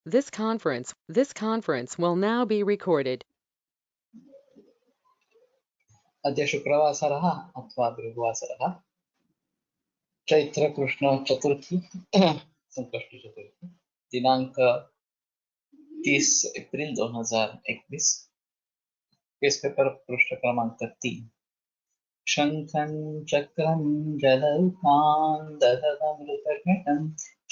This conference will now be recorded. अद्य शुक्रवासरः अथवा भृगुवासरः चैत्र कृष्ण चतुर्थी संकष्ट चतुर्थी दिनांक 30 अप्रैल 2021 केस पेपर पृष्ठ क्रमांक 3 शंखं चक्रं जलौकान्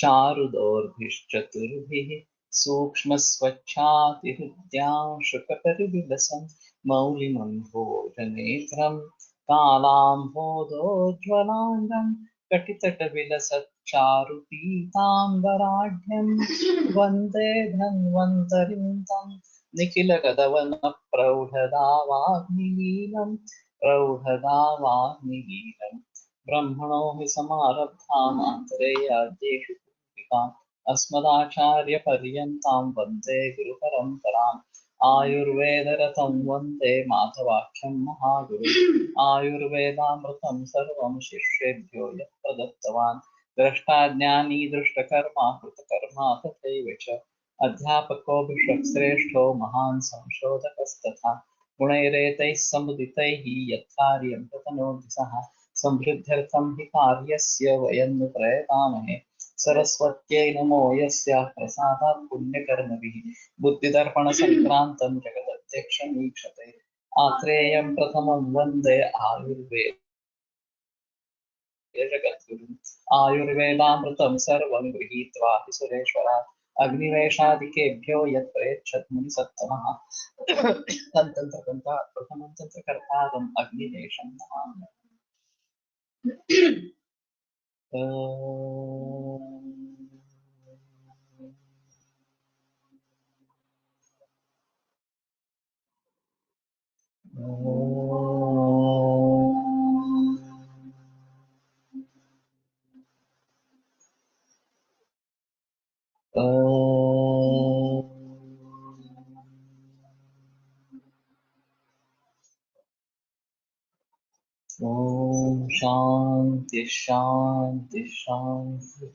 चारुदोर्भिश्चतुर्भिः सूक्ष्मस्वच्छातिहृद्यां शुकपरिविलसन् मौलिमम्भोजनेत्रं कालाम्भोदोज्ज्वलाङ्गं कटितटविलसच्चारुपीताम्बराढ्यं वन्दे धन्वन्तरिं तं निखिलगदवनप्रौढदावाग्निलीलम् प्रौढदावाग्निगीतं ब्रह्मणो हि समारब्धामान्तरेयाद्येषु पुत्रिकाम् अस्मदाचार्यपर्यन्तां वन्दे गुरुपरम्पराम् आयुर्वेदरतं वन्दे माधवाख्यं महागुरुम् आयुर्वेदामृतं सर्वं शिष्येभ्यो यः प्रदत्तवान् द्रष्टाज्ञानी दृष्टकर्मा कृतकर्मा तथैव च अध्यापकोऽभिषक्श्रेष्ठो महान् संशोधकस्तथा गुणैरेतैः समुदितैः यत्कार्यं ततनोति सः समृद्ध्यर्थं हि कार्यस्य वयं नु प्रयतामहे सरस्वत्यै नमो यस्याः प्रसादात् पुण्यकर्मभिः बुद्धिदर्पणसङ्क्रान्तं जगदध्यक्षमीक्षते आत्रेयं प्रथमं वन्दे जगद्गुरुम् आयुर्वेदामृतं सर्वं गृहीत्वा हि सुरेश्वरात् अग्निवेशादिकेभ्यो यत् प्रयच्छत् मुनिसत्तमः तन्त्रकर्ता प्रथमं तन्त्रकर्तारम् अग्निवेशं नमामि। ओम शांति शांति शांति।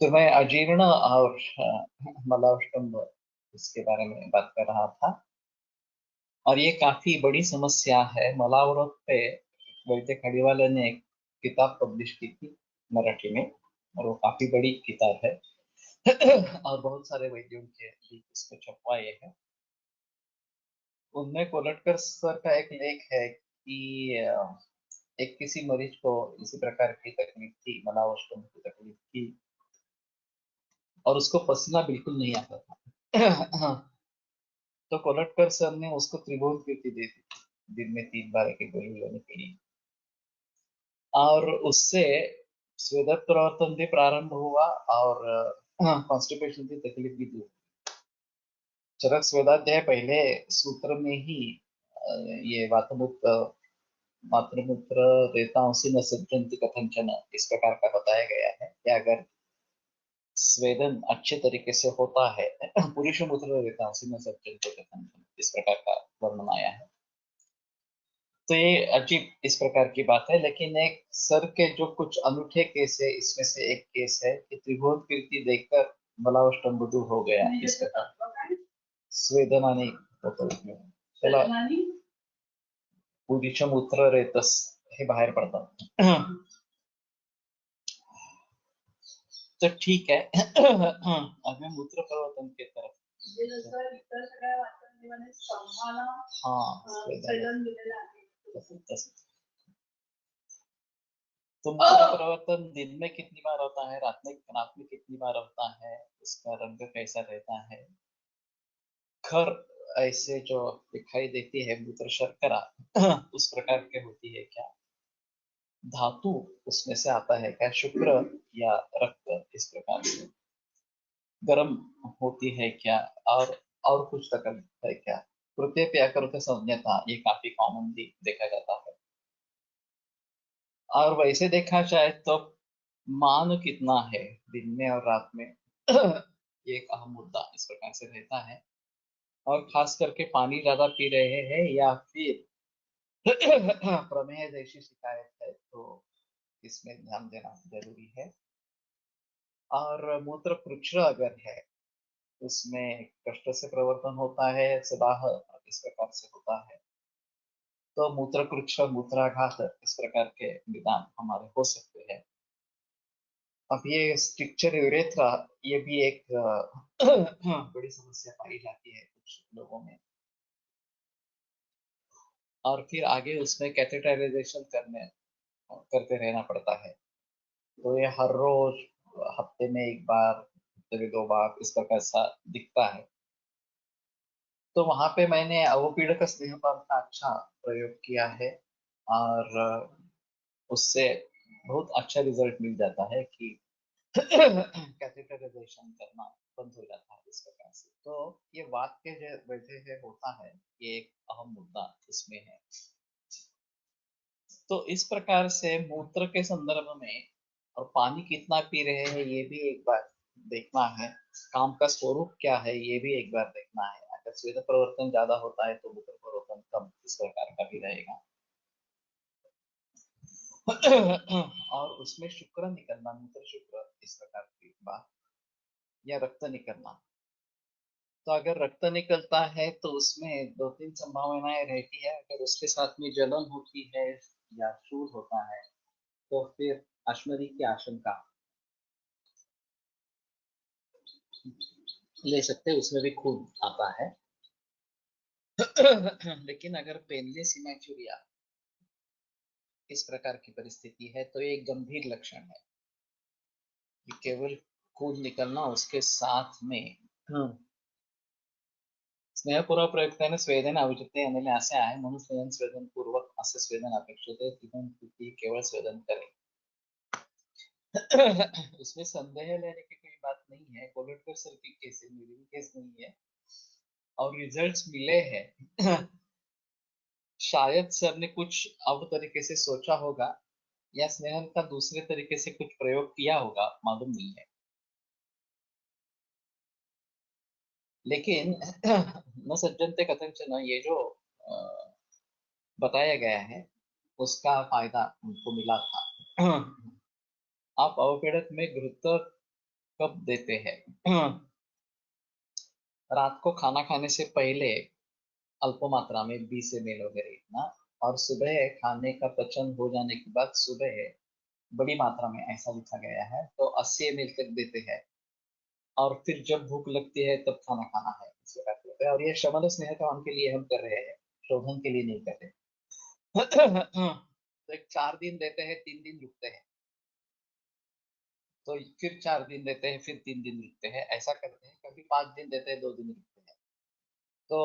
तो मैं अजीर्ण और मलावष्टम्भ इसके बारे में बात कर रहा था और ये काफी बड़ी समस्या है। मलावरोध पे वैद्य खड़ीवाले ने एक किताब पब्लिश की थी मराठी में और वो काफी बड़ी किताब है और बहुत सारे वैद्यों के भी इसको छपवाए हैं। उनमें कोलटकर सर का एक लेख है कि एक किसी मरीज को इसी प्रकार की तकलीफ थी, मलावष्टम्भ की तकलीफ थी और उसको पसीना बिल्कुल नहीं आता था तो कोलटकर सर ने उसको त्रिभुवन कीर्ति दे दी, दिन में 3 बार एक गोली लेने के लिए और उससे स्वेदक प्रवर्तन भी प्रारंभ हुआ और कॉन्स्टिपेशन की तकलीफ भी दूर। चरक स्वेदाध्याय पहले सूत्र में ही ये मातृमूत्र रेतांसी न सज्जन्ति कथंचन इस प्रकार का बताया गया है कि अगर स्वेदन अच्छे तरीके से होता है पुरुष मूत्र रेतांसी न सज्जन्ति कथंचन इस प्रकार का वर्णन आया है। तो ये अजीब इस प्रकार की बात है, लेकिन एक सर के जो कुछ अनूठे केस है इसमें से एक केस है कि त्रिभुवन कीर्ति देखकर मलावष्टम्भ दूर हो गया इस प्रकार स्वेदना नहीं होता उसमें। चला पुरुष मूत्र रेतस हे बाहेर पडतात तो ठीक है अभी मूत्र प्रवर्तन के तरफ हाँ तो मूत्र प्रवर्तन दिन में कितनी बार होता है, रात में कितनी बार होता है, उसका रंग कैसा रहता है। खर ऐसे जो दिखाई देती है मूत्र शर्करा उस प्रकार के होती है क्या, धातु उसमें से आता है क्या, शुक्र या रक्त इस प्रकार से गर्म होती है क्या, और कुछ तकलीफ है क्या, कृत्यपि अकृत्य संज्ञता ये काफी कॉमनली देखा जाता है। और वैसे देखा जाए तो मान कितना है दिन में और रात में ये एक अहम मुद्दा इस प्रकार से रहता है। और खास करके पानी ज्यादा पी रहे हैं या फिर प्रमेह जैसी शिकायत है तो इसमें ध्यान देना जरूरी है। और मूत्र पृच्छ अगर है उसमें कष्ट से प्रवर्तन होता है, सदाह इस प्रकार से होता है, तो मूत्र पृच्छ मूत्राघात इस प्रकार के निदान हमारे हो सकते हैं। अब ये स्ट्रिक्चर यूरेथ्रा ये भी एक बड़ी समस्या पाई जाती है कुछ लोगों में। और फिर आगे उसमें कैथेटराइजेशन करते रहना पड़ता है। तो ये हर रोज हफ्ते में एक बार, हफ्ते में 2 बार इस प्रकार सा दिखता है। तो वहां पे मैंने अवपीड़क स्नेहपान का अच्छा प्रयोग किया है। और उससे बहुत अच्छा रिजल्ट मिल जाता है कि कैथेटराइजेशन करना बंद हो जाता है इस प्रकार से। तो ये वात के जो वजह से होता है ये एक अहम मुद्दा इसमें है। तो इस प्रकार से मूत्र के संदर्भ में और पानी कितना पी रहे हैं ये भी एक बार देखना है। काम का स्वरूप क्या है ये भी एक बार देखना है। अगर स्वेद प्रवर्तन ज्यादा होता है तो मूत्र प्रवर्तन कम इस प्रकार का भी रहेगा। और उसमें शुक्र निकलना, मूत्र शुक्र इस प्रकार की बात, या रक्त निकलना। तो अगर रक्त निकलता है तो उसमें 2-3 संभावनाएं रहती है। अगर उसके साथ में जलन होती है या शूल होता है तो फिर अश्मरी की आशंका ले सकते हैं, उसमें भी खून आता है। लेकिन अगर पेनलेस हिमैचुरिया इस प्रकार की परिस्थिति है तो ये एक गंभीर लक्षण है कि केवल खून निकलना उसके साथ में स्नेहपूर्वक प्रयुक्तेन स्वेदेन अविचित्ते यानी असे आहे म्हणून स्वेदन पूर्वक असे स्वेदन अपेक्षित है कि केवल स्वेदन करें। उसमें संदेह लेने की कोई बात नहीं है। कोलोडकर सर की केस है, मेरी भी केस नहीं है और रिजल्ट्स मिले हैं। शायद सर ने कुछ और तरीके से सोचा होगा या स्नेहन का दूसरे तरीके से कुछ प्रयोग किया होगा, मालूम नहीं है। लेकिन न सज्जनते कथंचन ये जो बताया गया है उसका फायदा उनको मिला था। आप अवपेड़क में घृत कब देते हैं? रात को खाना खाने से पहले अल्प मात्रा में 20 ml वगैरह इतना, और सुबह खाने का पचन हो जाने के बाद सुबह बड़ी मात्रा में, ऐसा लिखा गया है तो 80 ml तक देते हैं। और फिर जब भूख लगती है तब खाना खाना है इस प्रकार से होता है। और ये शमन स्नेह काम के लिए हम कर रहे हैं, शोधन के लिए नहीं कर रहे। तो एक 4 दिन देते हैं, 3 दिन रुकते हैं, तो फिर 4 दिन देते हैं, फिर 3 दिन रुकते हैं, ऐसा करते हैं। कभी 5 दिन देते हैं, 2 दिन रुकते हैं। तो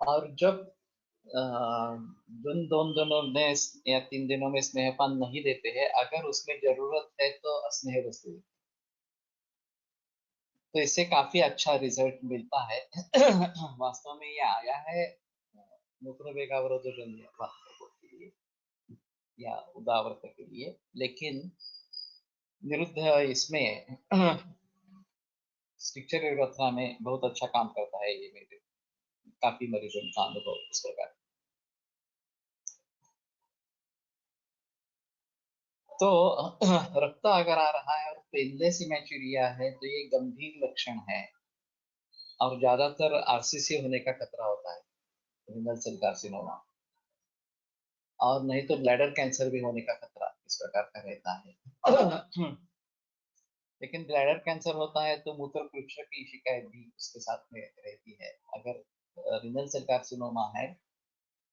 और जब जिन 2 दिनों में या 3 दिनों में स्नेहपान नहीं देते हैं, अगर उसमें जरूरत है तो स्नेह वस्तु देते हैं। तो इससे काफी अच्छा रिजल्ट मिलता है। वास्तव में ये आया है मूत्र वेगावरोधजन्य वास्तव के लिए या उदावरत के लिए, लेकिन निरुद्ध इसमें स्ट्रिक्चर रचना में बहुत अच्छा काम करता है। ये मेरे काफी मरीजों का अनुभव इस प्रकार। तो रक्त अगर आ रहा है और पेनलेस हिमैचुरिया है तो ये गंभीर लक्षण है और ज्यादातर आरसीसी होने का खतरा होता है, रिनल सेल कार्सिनोमा। और नहीं तो ब्लैडर कैंसर भी होने का खतरा इस प्रकार का रहता है। लेकिन ब्लैडर कैंसर होता है तो मूत्र पृच्छ की शिकायत भी उसके साथ में रहती है। अगर रिनल सेल कार्सिनोमा है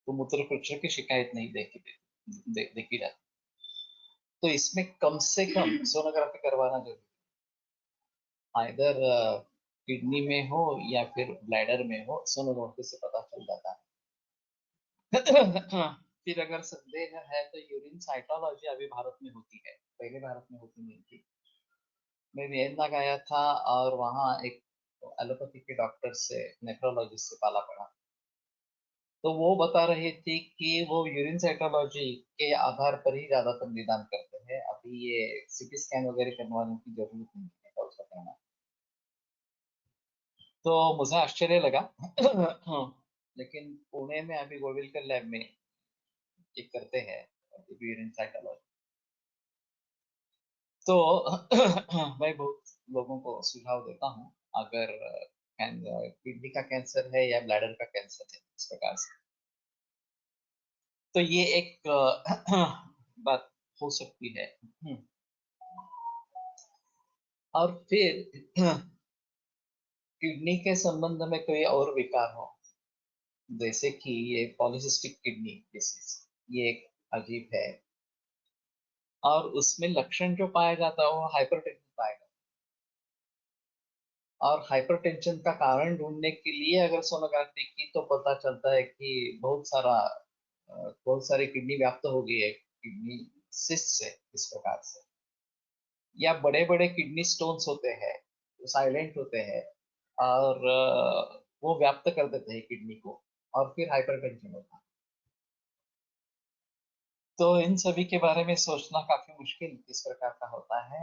तो मूत्र पृच्छ की शिकायत नहीं देखी जाती। तो इसमें कम से कम सोनोग्राफी करवाना जरूरी है। आइदर किडनी में हो या फिर ब्लैडर में हो, सोनोग्राफी से पता चल जाता है। फिर अगर संदेह है तो यूरिन साइटोलॉजी अभी भारत में होती है, पहले भारत में होती नहीं थी। मैं वियना गया था और वहाँ एक तो एलोपैथी के डॉक्टर से, नेफ्रोलॉजिस्ट से पाला पड़ा। तो वो बता रही थी कि वो यूरिन साइटोलॉजी के आधार पर ही ज्यादातर निदान करते हैं, अभी ये सीटी स्कैन वगैरह करवाने की जरूरत नहीं है, ऐसा उसका कहना। तो मुझे आश्चर्य लगा। लेकिन पुणे में अभी गोविलकर लैब में एक करते हैं यूरिन साइटोलॉजी। तो मैं बहुत लोगों को सुझाव देता हूँ, अगर किडनी का कैंसर है या ब्लैडर का कैंसर है इस प्रकार से, तो ये एक बात हो सकती है। और फिर किडनी के संबंध में कोई और विकार हो, जैसे कि ये पॉलीसिस्टिक किडनी डिसीज, ये एक अजीब है, और उसमें लक्षण जो पाया जाता है वो हाइपरटेंशन पाया जाता है। और हाइपरटेंशन का कारण ढूंढने के लिए अगर सोनोग्राफी की तो पता चलता है कि बहुत सारी किडनी व्याप्त हो गई है किडनी सिस्ट से इस प्रकार से, या बड़े बड़े किडनी स्टोन्स होते हैं, साइलेंट होते हैं, और वो व्याप्त कर देते हैं किडनी को, और फिर हाइपरटेंशन होता है। तो इन सभी के बारे में सोचना काफी मुश्किल किस प्रकार का होता है।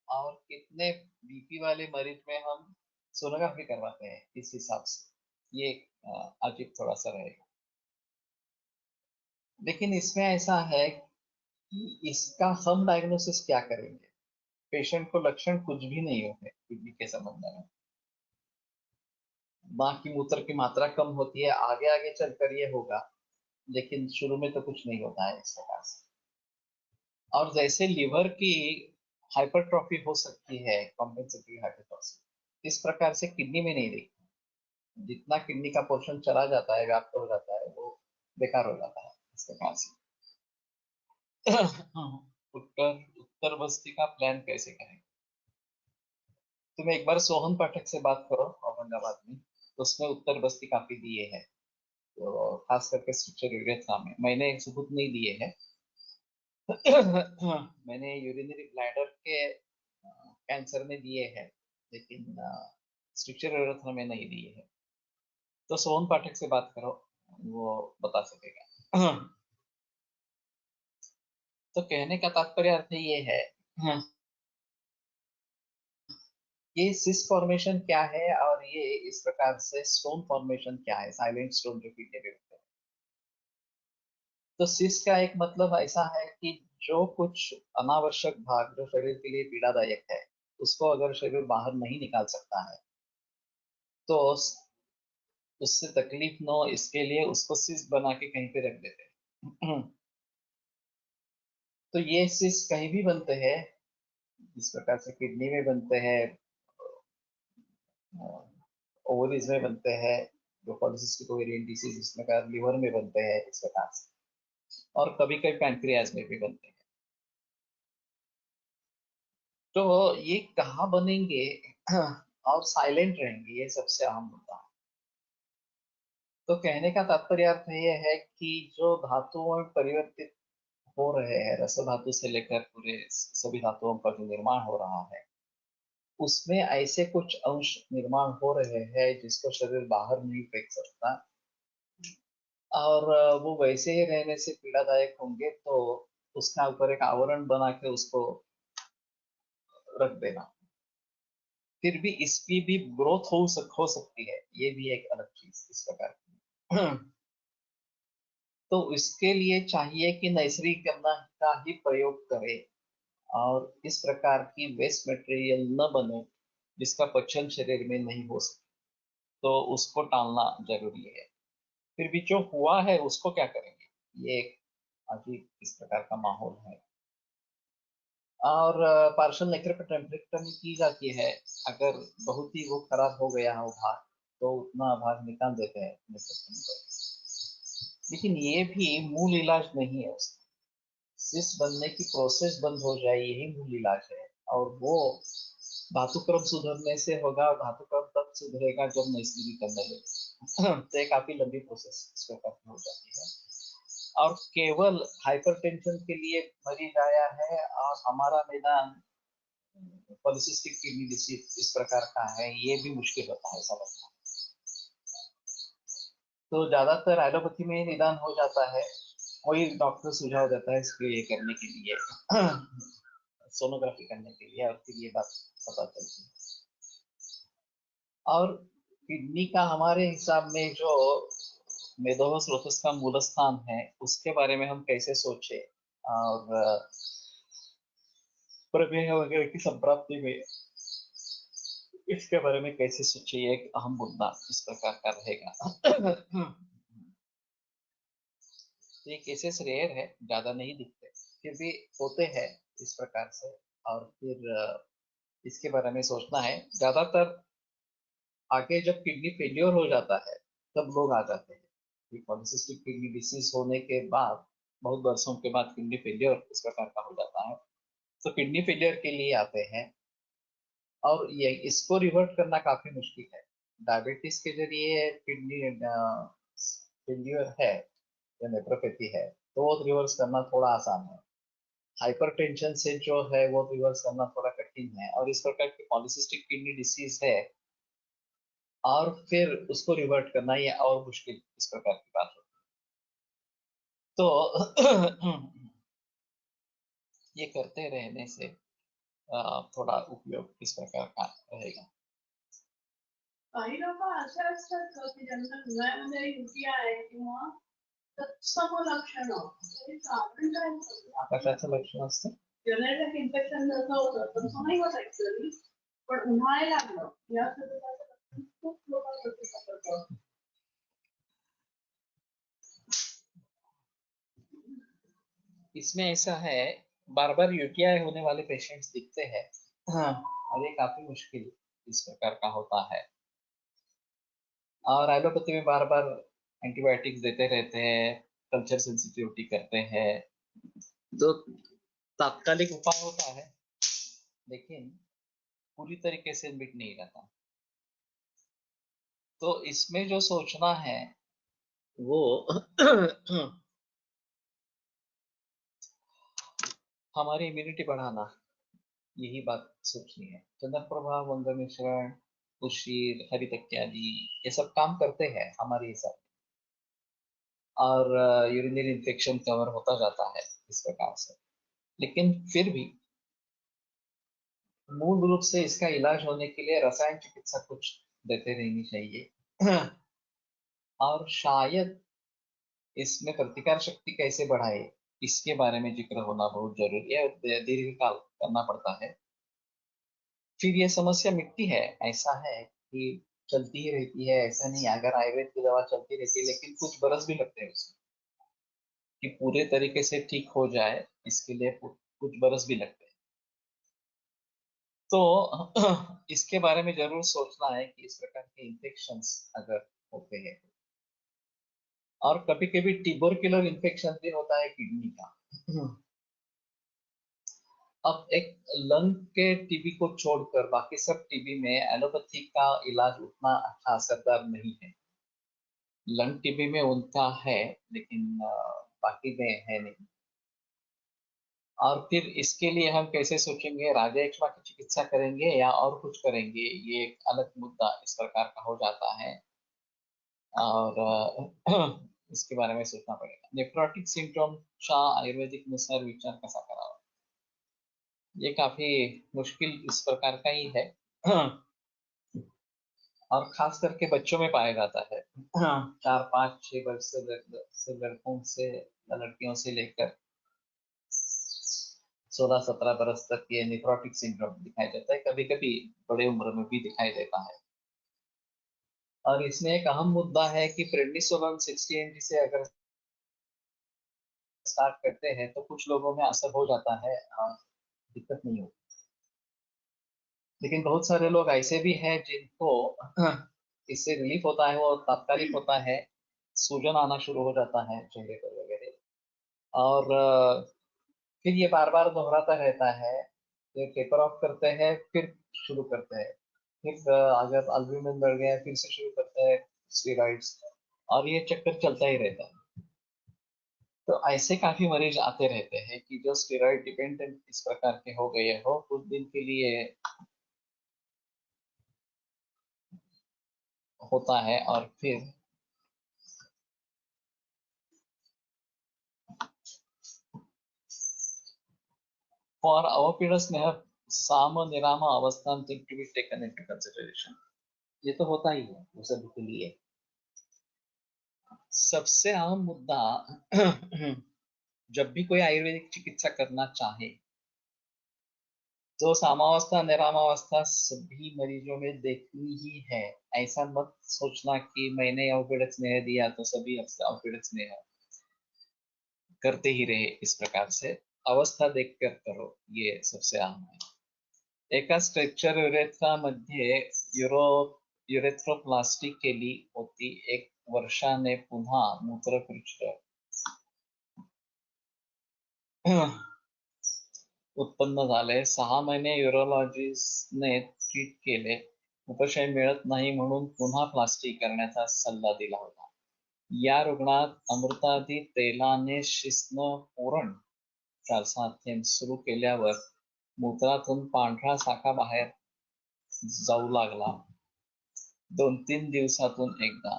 और कितने बीपी वाले मरीज में हम सोनोग्राफी करवाते हैं इस हिसाब से, ये अजीब थोड़ा सा रहेगा। लेकिन इसमें ऐसा है कि इसका हम डायग्नोसिस क्या करेंगे? पेशेंट को लक्षण कुछ भी नहीं होते किडनी के संबंध में, माँ की मूत्र की मात्रा कम होती है, आगे आगे चलकर ये होगा, लेकिन शुरू में तो कुछ नहीं होता है इस प्रकार से। और जैसे लिवर की हाइपरट्रॉफी हो सकती है, कॉम्पेंसेटरी हाइपरट्रॉफी, इस प्रकार से किडनी में नहीं दिखती। जितना किडनी का पोर्शन चला जाता है, व्याप्त हो जाता है, वो बेकार हो जाता है इस प्रकार से। उत्तर उत्तर बस्ती का प्लान कैसे करें? तुम एक बार सोहन पाठक से बात करो औरंगाबाद में, तो उसमें उत्तर बस्ती काफी दिए है, तो खास करके स्ट्रक्चर यूरिया में मैंने सबूत नहीं दिए हैं। मैंने यूरिनरी ब्लैडर के कैंसर में दिए हैं, लेकिन स्ट्रक्चर यूरेथ्रा में नहीं दिए हैं। तो सोहन पाठक से बात करो, वो बता सकेगा। तो कहने का तात्पर्य अर्थ ये है, ये सिस फॉर्मेशन क्या है, और ये इस प्रकार से स्टोन फॉर्मेशन क्या है, साइलेंट स्टोन जो किडनी में होते हैं। तो सिस का एक मतलब ऐसा है कि जो कुछ अनावश्यक भाग जो शरीर के लिए पीड़ादायक है, उसको अगर शरीर बाहर नहीं निकाल सकता है, तो उससे तकलीफ न हो इसके लिए उसको सिस बना के कहीं पे रख देते हैं। तो ये सिस कहीं भी बनते हैं, इस प्रकार से किडनी में बनते हैं, ओवरीज में बनते हैं, जो पॉलिसिस्टिक ओवेरियन डिसीज इसमें का लिवर में बनते हैं इस प्रकार से, और कभी कभी पैंक्रियाज में भी बनते हैं। तो ये कहाँ बनेंगे और साइलेंट रहेंगे, ये सबसे अहम मुद्दा है। तो कहने का तात्पर्य अर्थ ये है कि जो धातुओं में परिवर्तित हो रहे हैं, रस धातु से लेकर पूरे सभी धातुओं का जो निर्माण हो रहा है, उसमें ऐसे कुछ अंश निर्माण हो रहे हैं जिसको शरीर बाहर नहीं फेंक सकता, और वो वैसे ही रहने से पीड़ादायक होंगे, तो उसका ऊपर एक आवरण बना के उसको रख देना। फिर भी इसकी भी ग्रोथ हो सकती है, ये भी एक अलग चीज इस प्रकार की। तो इसके लिए चाहिए कि नैसर्गिक का ही प्रयोग करें, और इस प्रकार की वेस्ट मटेरियल न बने जिसका पचन शरीर में नहीं हो सके, तो उसको टालना जरूरी है। फिर भी जो हुआ है उसको क्या करेंगे, ये एक अजीब इस प्रकार का माहौल है। और पार्शियल नेक्रोपेक्टमी की जाती है, अगर बहुत ही वो खराब हो गया है वो भाग, तो उतना भाग निकाल देते हैं नेक्रोपेक्टमी करके। लेकिन ये भी मूल इलाज नहीं है उसका। सिस बनने की प्रोसेस बंद हो जाए, यही मूल इलाज है। और वो धातुक्रम सुधरने से होगा, और धातुक्रम तब सुधरेगा जब नैसर्गिक करने लगे। तो ये काफी लंबी प्रोसेस इसको करनी हो जाती है। और केवल हाइपरटेंशन के लिए मरीज आया है और हमारा निदान पॉलिसिस्टिक किडनी डिसीज इस प्रकार का है, ये भी मुश्किल होता है समझना। तो ज्यादातर एलोपैथी में निदान हो जाता है, वही डॉक्टर सुझाव देता है इसके ये करने के लिए, सोनोग्राफी करने के लिए, और फिर ये बात पता चलती है। और किडनी का हमारे हिसाब में जो मेदोह स्रोतस का मूल स्थान है, उसके बारे में हम कैसे सोचे, और प्रमेय वगैरह की संप्राप्ति में इसके बारे में कैसे सोचे, ये एक अहम मुद्दा इस प्रकार का रहेगा। ये केसेस रेयर है, ज्यादा नहीं दिखते, फिर भी होते हैं इस प्रकार से। और फिर इसके बारे में सोचना है। ज्यादातर आगे जब किडनी फेल्योर हो जाता है तब लोग आ जाते हैं। पॉलिसिस्टिक किडनी डिसीज होने के बाद बहुत वर्षों के बाद किडनी फेलियर इस प्रकार का हो जाता है, तो किडनी फेलियर के लिए आते हैं। और ये इसको रिवर्ट करना काफी मुश्किल है। डायबिटीज के जरिए किडनी फेलियर है या नेफ्रोपैथी है, तो वो रिवर्स करना थोड़ा आसान है। हाइपरटेंशन से जो है वो रिवर्स करना थोड़ा कठिन है, और इस प्रकार की पॉलिसिस्टिक किडनी डिसीज है और फिर उसको रिवर्ट करना ये और मुश्किल इस प्रकार की बात होती है। तो ये करते रहने से थोड़ा उपयोग इस प्रकार का रहेगा। काही लोक असे असतात की ज्यांना हृदयामध्ये युटी आहे किंवा तत्सम लक्षणं, तरी आपण काय करतो? कशाचं लक्षण असतं? जनरल इन्फेक्शन जसं होतं तसं नाही होत ऍक्च्युअली, पण उन्हाळे लागलं या स्वरूपाचं खूप लोकांसाठी सापडतं. इसमें ऐसा है, बार बार यूटीआई होने वाले पेशेंट्स दिखते हैं। हाँ, और ये काफी मुश्किल इस प्रकार का होता है। और एलोपैथी में बार बार एंटीबायोटिक्स देते रहते हैं, कल्चर सेंसिटिविटी करते हैं, जो तात्कालिक उपाय होता है, लेकिन पूरी तरीके से मिट नहीं रहता। तो इसमें जो सोचना है वो हमारी इम्यूनिटी बढ़ाना, यही बात सोचनी है। चंद्रप्रभा, वंग मिश्रण, उशीर, हरित इत्यादि ये सब काम करते हैं हमारे हिसाब से, और यूरिनरी इन्फेक्शन कवर होता जाता है इस प्रकार से। लेकिन फिर भी मूल रूप से इसका इलाज होने के लिए रसायन चिकित्सा कुछ देते रहनी चाहिए। और शायद इसमें प्रतिकार शक्ति कैसे बढ़ाए, इसके बारे में जिक्र होना बहुत जरूरी है, दीर्घकाल करना पड़ता है, फिर ये समस्या मिटती है। ऐसा है कि चलती ही रहती है, ऐसा नहीं। अगर आयुर्वेद की दवा चलती रहती है, लेकिन कुछ बरस भी लगते हैं उसमें कि पूरे तरीके से ठीक हो जाए, इसके लिए कुछ बरस भी लगते हैं। तो इसके बारे में जरूर सोचना है कि इस प्रकार के इन्फेक्शंस अगर होते हैं, और कभी कभी ट्यूबरकुलर इन्फेक्शन भी होता है किडनी का। अब एक लंग के टीबी को छोड़कर बाकी सब टीबी में एलोपैथी का इलाज उतना अच्छा असरदार नहीं है। लंग टीबी में उनका है, लेकिन बाकी में है नहीं। और फिर इसके लिए हम कैसे सोचेंगे, राजयक्ष्मा की चिकित्सा करेंगे या और कुछ करेंगे, ये एक अलग मुद्दा इस प्रकार का हो जाता है। और इसके बारे में सोचना पड़ेगा। नेफ्रोटिक सिंड्रोम आयुर्वेदिक नुसार विचार कसा करावा, ये काफी मुश्किल इस प्रकार का ही है। और खास करके बच्चों में पाया जाता है। 4, 5, 6 वर्ष से लड़कों से या लड़कियों से लेकर 16, 17 बरस तक ये नेफ्रोटिक सिंड्रोम दिखाई देता है। कभी कभी बड़े उम्र में भी दिखाई देता है। और इसमें एक अहम मुद्दा है कि प्रेडनिसोलोन 60 mg से अगर स्टार्ट करते हैं तो कुछ लोगों में असर हो जाता है, दिक्कत नहीं होती। लेकिन बहुत सारे लोग ऐसे भी हैं जिनको इससे रिलीफ होता है, वो तात्कालिक होता है, सूजन आना शुरू हो जाता है चेहरे पर वगैरह, और फिर ये बार बार दोहराता रहता है। फिर टेपर ऑफ करते हैं, फिर शुरू करते हैं, फिर अगर एल्ब्यूमिन बढ़ गया फिर से शुरू करते हैं स्टेरॉइड्स, और ये चक्कर चलता ही रहता है। तो ऐसे काफी मरीज आते रहते हैं कि जो स्टेरॉइड डिपेंडेंट इस प्रकार के हो गए हो, कुछ दिन के लिए होता है और फिर for avopeda sneha sama nirama avasthan thing to be taken into consideration. ये तो होता ही है वो सभी के लिए। सबसे आम मुद्दा जब भी कोई आयुर्वेदिक चिकित्सा करना चाहे तो सामावस्था निरामावस्था सभी मरीजों में देखनी ही है। ऐसा मत सोचना कि मैंने अवपीड़क स्नेह दिया तो सभी अवपीड़क स्नेह करते ही रहे। इस प्रकार से अवस्था देखकर करो, ये सबसे आम है। एका स्ट्रेक्चर युरेथ्रा मध्ये युरेथ्रोप्लास्टी केली होती। एक वर्षाने पुन्हा मूत्रपृष्ठ उत्पन्न झाले। 6 महिने युरोलॉजिस्टने ट्रीट केले, उपशय मिळत नाही म्हणून पुन्हा प्लास्टी करण्याचा सल्ला दिला होता। या रुग्णात अमृतादी तेलाने शिस्न पूरण 4-6 थेंब सुरू केल्यावर मूत्रातून पांढरा साका बाहेर जाऊ लागला। 2-3 दिवसातून एकदा।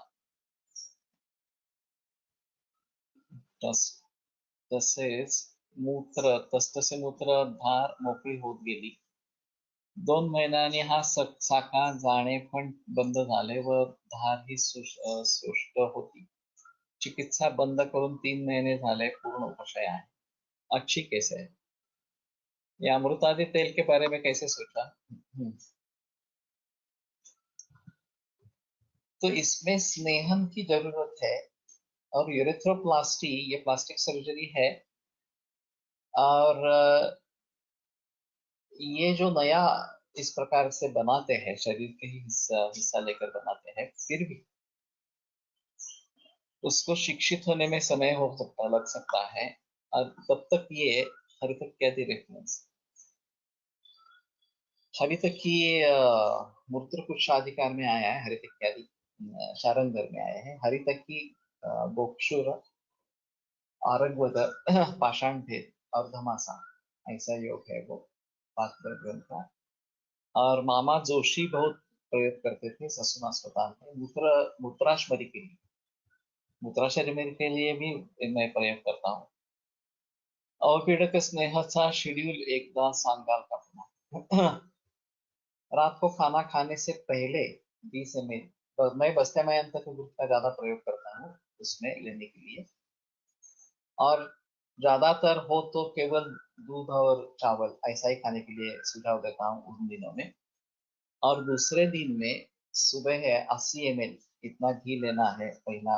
तसतसे मूत्र धार मोकळी होत गेली। 2 महिन्यांनी हा साका जाणे पण बंद झाले व धार ही सुष्ट होती। चिकित्सा बंद करून 3 महीने झाले, पूर्ण उपशय है। अच्छी केस है। ये अमृतादि तेल के बारे में कैसे सोचा? तो इसमें स्नेहन की जरूरत है और यूरेथ्रोप्लास्टी ये प्लास्टिक सर्जरी है और ये जो नया इस प्रकार से बनाते हैं, शरीर के ही हिस्सा लेकर बनाते हैं, फिर भी उसको शिक्षित होने में समय लग सकता है और तब तक ये हरितक कैदी रेफरेंस हरितक की मूत्रकुश अधिकार में आया है। हरितक कैदी शारंगर में आए हैं। हरितक की गोक्षुर आरग्वद पाषाण भेद और धमासा ऐसा योग है वो पात्र ग्रंथ का। और मामा जोशी बहुत प्रयोग करते थे ससुन अस्पताल में मूत्राशमरी के लिए। मूत्राशमरी के लिए भी मैं प्रयोग करता हूँ। अवपीडक स्नेहाचा शेड्यूल एकदा सांगाल का पुन्हा? रात को खाना खाने से पहले 20 ml मैं बस्तेमयंत्र के दूध का ज्यादा प्रयोग करता हूँ उसमें लेने के लिए। और ज्यादातर हो तो केवल दूध और चावल ऐसा ही खाने के लिए सुझाव देता हूँ उन दिनों में। और दूसरे दिन में सुबह है 80 ml इतना घी लेना है पहला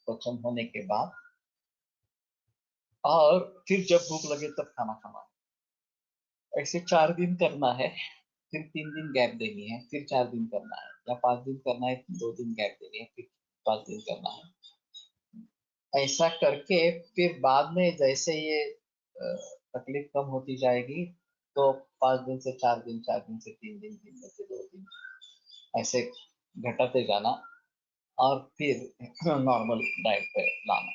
पचन होने के बाद, और फिर जब भूख लगे तब खाना खाना है। ऐसे 4 दिन करना है, फिर 3 दिन गैप देनी है, फिर 4 दिन करना है, या 5 दिन करना है, 2 दिन गैप देनी है, फिर 5 दिन करना है। ऐसा करके फिर बाद में जैसे ये तकलीफ कम होती जाएगी तो 5 दिन से 4 दिन, 4 दिन से 3 दिन, 3 दिन से 2 दिन ऐसे घटाते जाना और फिर नॉर्मल डाइट पे लाना।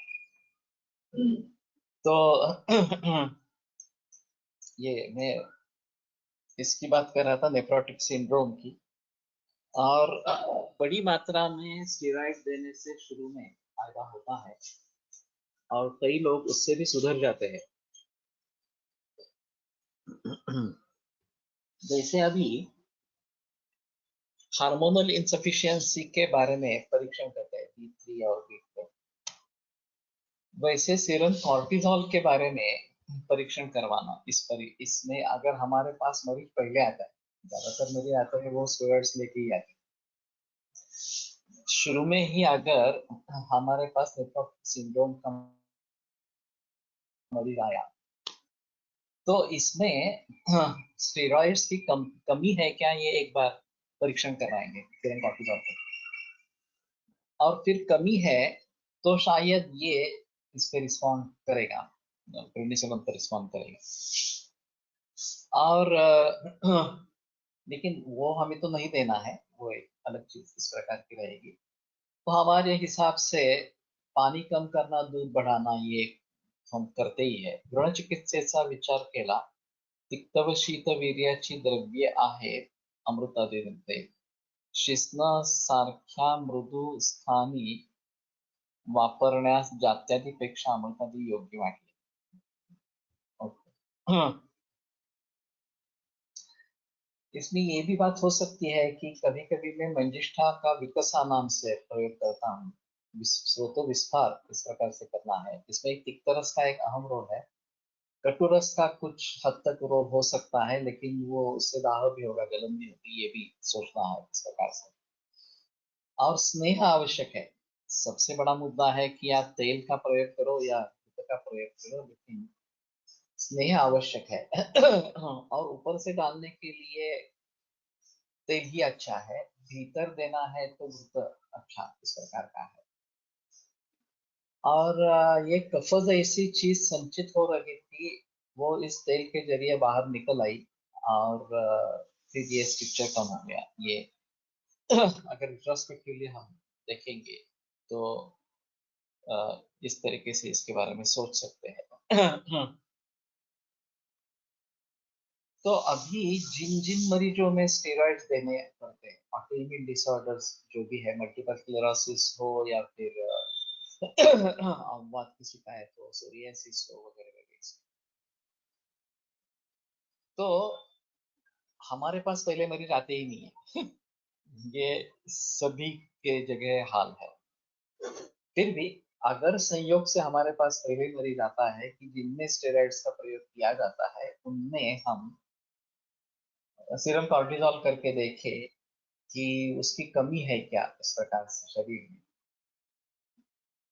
तो ये मैं इसकी बात कर रहा था नेफ्रोटिक सिंड्रोम की। और बड़ी मात्रा में स्टेरॉइड देने से शुरू में फायदा होता है और कई लोग उससे भी सुधर जाते हैं। जैसे अभी हार्मोनल इंसफिशियंसी के बारे में परीक्षण करते हैं B3 और B4, वैसे सीरम कॉर्टिजोल के बारे में परीक्षण करवाना। इसमें अगर हमारे पास मरीज पहले आता है, ज्यादातर मरीज आते हैं वो स्टेरॉइड्स लेके ही आते हैं, शुरू में ही अगर हमारे पास नेफ्रोटिक सिंड्रोम का मरीज आया तो इसमें स्टेरॉइड्स की कमी है क्या, ये एक बार परीक्षण कराएंगे सीरम कॉर्टिजोल पे। और फिर कमी है तो शायद ये इस पे रिस्पॉन्ड करेगा, प्रेडनिसोलोन पर रिस्पॉन्ड करेगा। और लेकिन वो हमें तो नहीं देना है, वो एक अलग चीज इस प्रकार की रहेगी। तो हमारे हिसाब से पानी कम करना, दूध बढ़ाना, ये हम करते ही है. गृहचिकित्सेचा विचार केला. तिक्त व शीत वीर्याची द्रव्ये आहेत अमृतादिमध्ये. शिसनासारख्या मृदू स्थानी वापरण्यास जात्यादीपेक्षा अमृतादी योग्य वाटले. Okay. इसमें ये भी बात हो सकती है कि कभी कभी मैं मंजिष्ठा का विकसा नाम से प्रयोग करता हूँ. स्रोतो विस्तार इस प्रकार से करना है. इसमें एक तिक्त रस का एक अहम रोल है. कटुरस का कुछ हद तक रोल हो सकता है, लेकिन वो उससे दाह भी होगा, जलन भी होगी, ये भी सोचना है इस प्रकार से. और स्नेह आवश्यक है. सबसे बड़ा मुद्दा है कि आप तेल का प्रयोग करो या घृत का प्रयोग करो, लेकिन स्नेह आवश्यक है. और ऊपर से डालने के लिए तेल ही अच्छा है. भीतर देना है तो घृत अच्छा इस प्रकार का है. और ये कफज ऐसी चीज संचित हो रही थी, वो इस तेल के जरिए बाहर निकल आई. और फिर ये स्ट्रक्चर कम हो गया. ये अगर रिट्रोस्पेक्टिवली हम देखेंगे तो इस तरीके से इसके बारे में सोच सकते हैं. तो अभी जिन जिन मरीजों में स्टेरॉइड्स देने पड़ते हैं, ऑटोइम्यून डिसऑर्डर्स जो भी है, मल्टीपल स्क्लेरोसिस हो या फिर अमवात की शिकायत हो, सोरियासिस हो वगैरह वगैरह, तो हमारे पास पहले मरीज आते ही नहीं है. ये सभी के जगह हाल है. फिर भी अगर संयोग से हमारे पास पहले मरीज आता है कि जिनमें स्टेरॉइड्स का प्रयोग किया जाता है, उनमें हम सीरम कॉर्टिजोल करके देखे कि उसकी कमी है क्या इस प्रकार से शरीर में.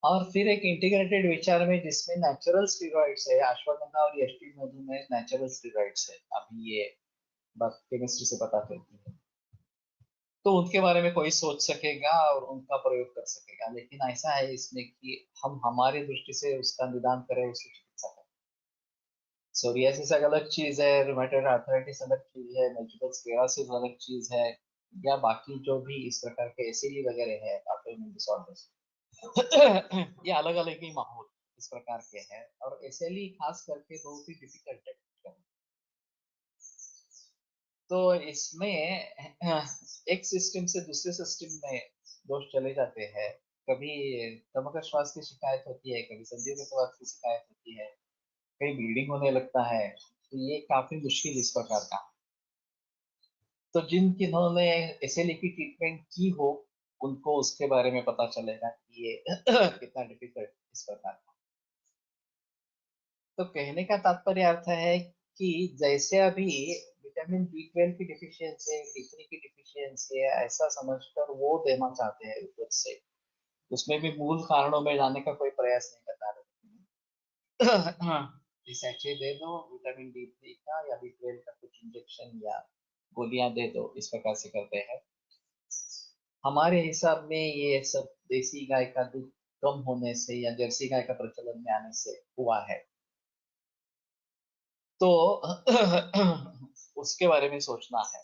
और फिर एक इंटीग्रेटेड विचार में जिसमें नेचुरल स्टीरॉइड्स है, अश्वगंधा और यष्टि मधु में नेचुरल स्टीरॉइड्स है, अभी ये बात केमिस्ट्री से पता चलती है, तो उनके बारे में कोई सोच सकेगा और उनका प्रयोग कर सकेगा. लेकिन ऐसा है इसमें कि हम हमारी दृष्टि से उसका निदान करें, उसकी चिकित्सा करें. सोरियासिस अलग चीज है, रूमेटॉइड आर्थराइटिस अलग चीज है, मल्टीपल स्क्लेरोसिस अलग चीज है, या बाकी जो भी इस प्रकार के एसिडी वगैरह है, ऑटोइम्यून डिसऑर्डर्स, ये अलग अलग ही माहौल इस प्रकार के हैं. और एसएलई खास करके बहुत ही डिफिकल्ट है. तो इसमें एक सिस्टम से दूसरे सिस्टम में दोष चले जाते हैं. कभी स्टमक श्वास की शिकायत होती है, कभी संधियों के स्वाद की शिकायत होती है, कहीं ब्लीडिंग होने लगता है. तो ये काफी मुश्किल इस प्रकार का. तो जिन्होंने एसएलई की ट्रीटमेंट की हो, उनको उसके बारे में पता चलेगा कि ये कितना डिफिकल्ट इस प्रकार का. तो कहने का तात्पर्य अर्थ है कि जैसे अभी विटामिन बी 12 की डिफिशियंसी है, डी3 की डिफिशियंसी है, ऐसा समझकर वो देना चाहते हैं ऊपर से. उसमें भी मूल कारणों में जाने का कोई प्रयास नहीं बता रहे. इस अच्छे दे दो विटामिन डी3 का या बी 12 का कुछ इंजेक्शन या गोलियां दे दो, इस प्रकार से करते हैं. हमारे हिसाब में ये सब देसी गाय का दूध कम होने से या जर्सी गाय का प्रचलन में आने से हुआ है. तो उसके बारे में सोचना है.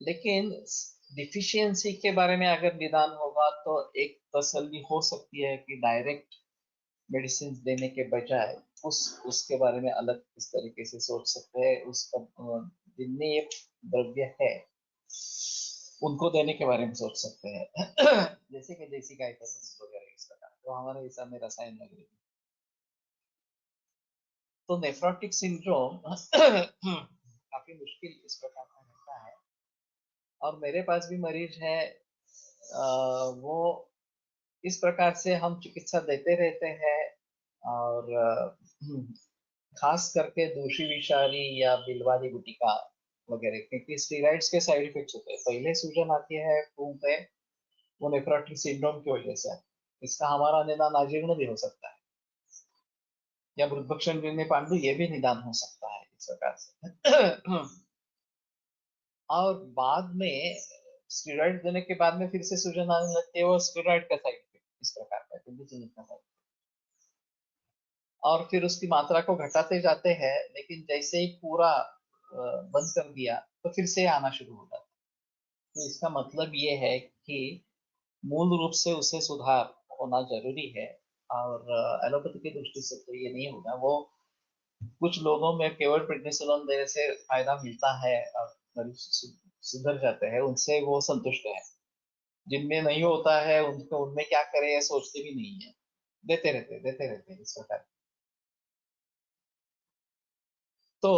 लेकिन डिफिशियंसी के बारे में अगर निदान होगा तो एक तसल्ली हो सकती है कि डायरेक्ट मेडिसिन देने के बजाय उसके बारे में अलग इस तरीके से सोच सकते हैं. उसका जिनमें ये द्रव्य है उनको देने के बारे में सोच सकते हैं. जैसे कि देसी गाय का दूध वगैरह इस प्रकार, तो हमारे हिसाब में रसायन लग रही. तो नेफ्रोटिक सिंड्रोम काफी मुश्किल इस प्रकार का रहता है. और मेरे पास भी मरीज है, वो इस प्रकार से हम चिकित्सा देते रहते हैं. और खास करके दूषी विषारी या बिलवादी गुटिका वगैरह, क्योंकि स्टेरॉइड्स के साइड इफेक्ट्स होते हैं. पहले सूजन आती है खून पे, वो नेफ्रोटिक सिंड्रोम की वजह से. इसका हमारा निदान आजीर्ण भी हो सकता है, या मृदभक्षण गिरने पांडु, ये भी निदान हो सकता है इस प्रकार से. और बाद में स्टेरॉइड देने के बाद में फिर से सूजन आने लगती है, वो स्टेरॉइड का साइड इफेक्ट इस प्रकार का, का साइड. और फिर उसकी मात्रा को घटाते जाते हैं, लेकिन जैसे ही पूरा बंद कर दिया तो फिर से आना शुरू हो जाता है. तो इसका मतलब ये है कि मूल रूप से उसे सुधार होना जरूरी है. और एलोपैथी की दृष्टि से तो ये नहीं होगा। वो कुछ लोगों में केवल प्रेडनिसोलोन देने से फायदा मिलता है और मरीज सुधर जाते हैं, उनसे वो संतुष्ट है। जिनमें नहीं होता है उनको, उनमें क्या करें ये सोचते भी नहीं है, देते रहते इस प्रकार। तो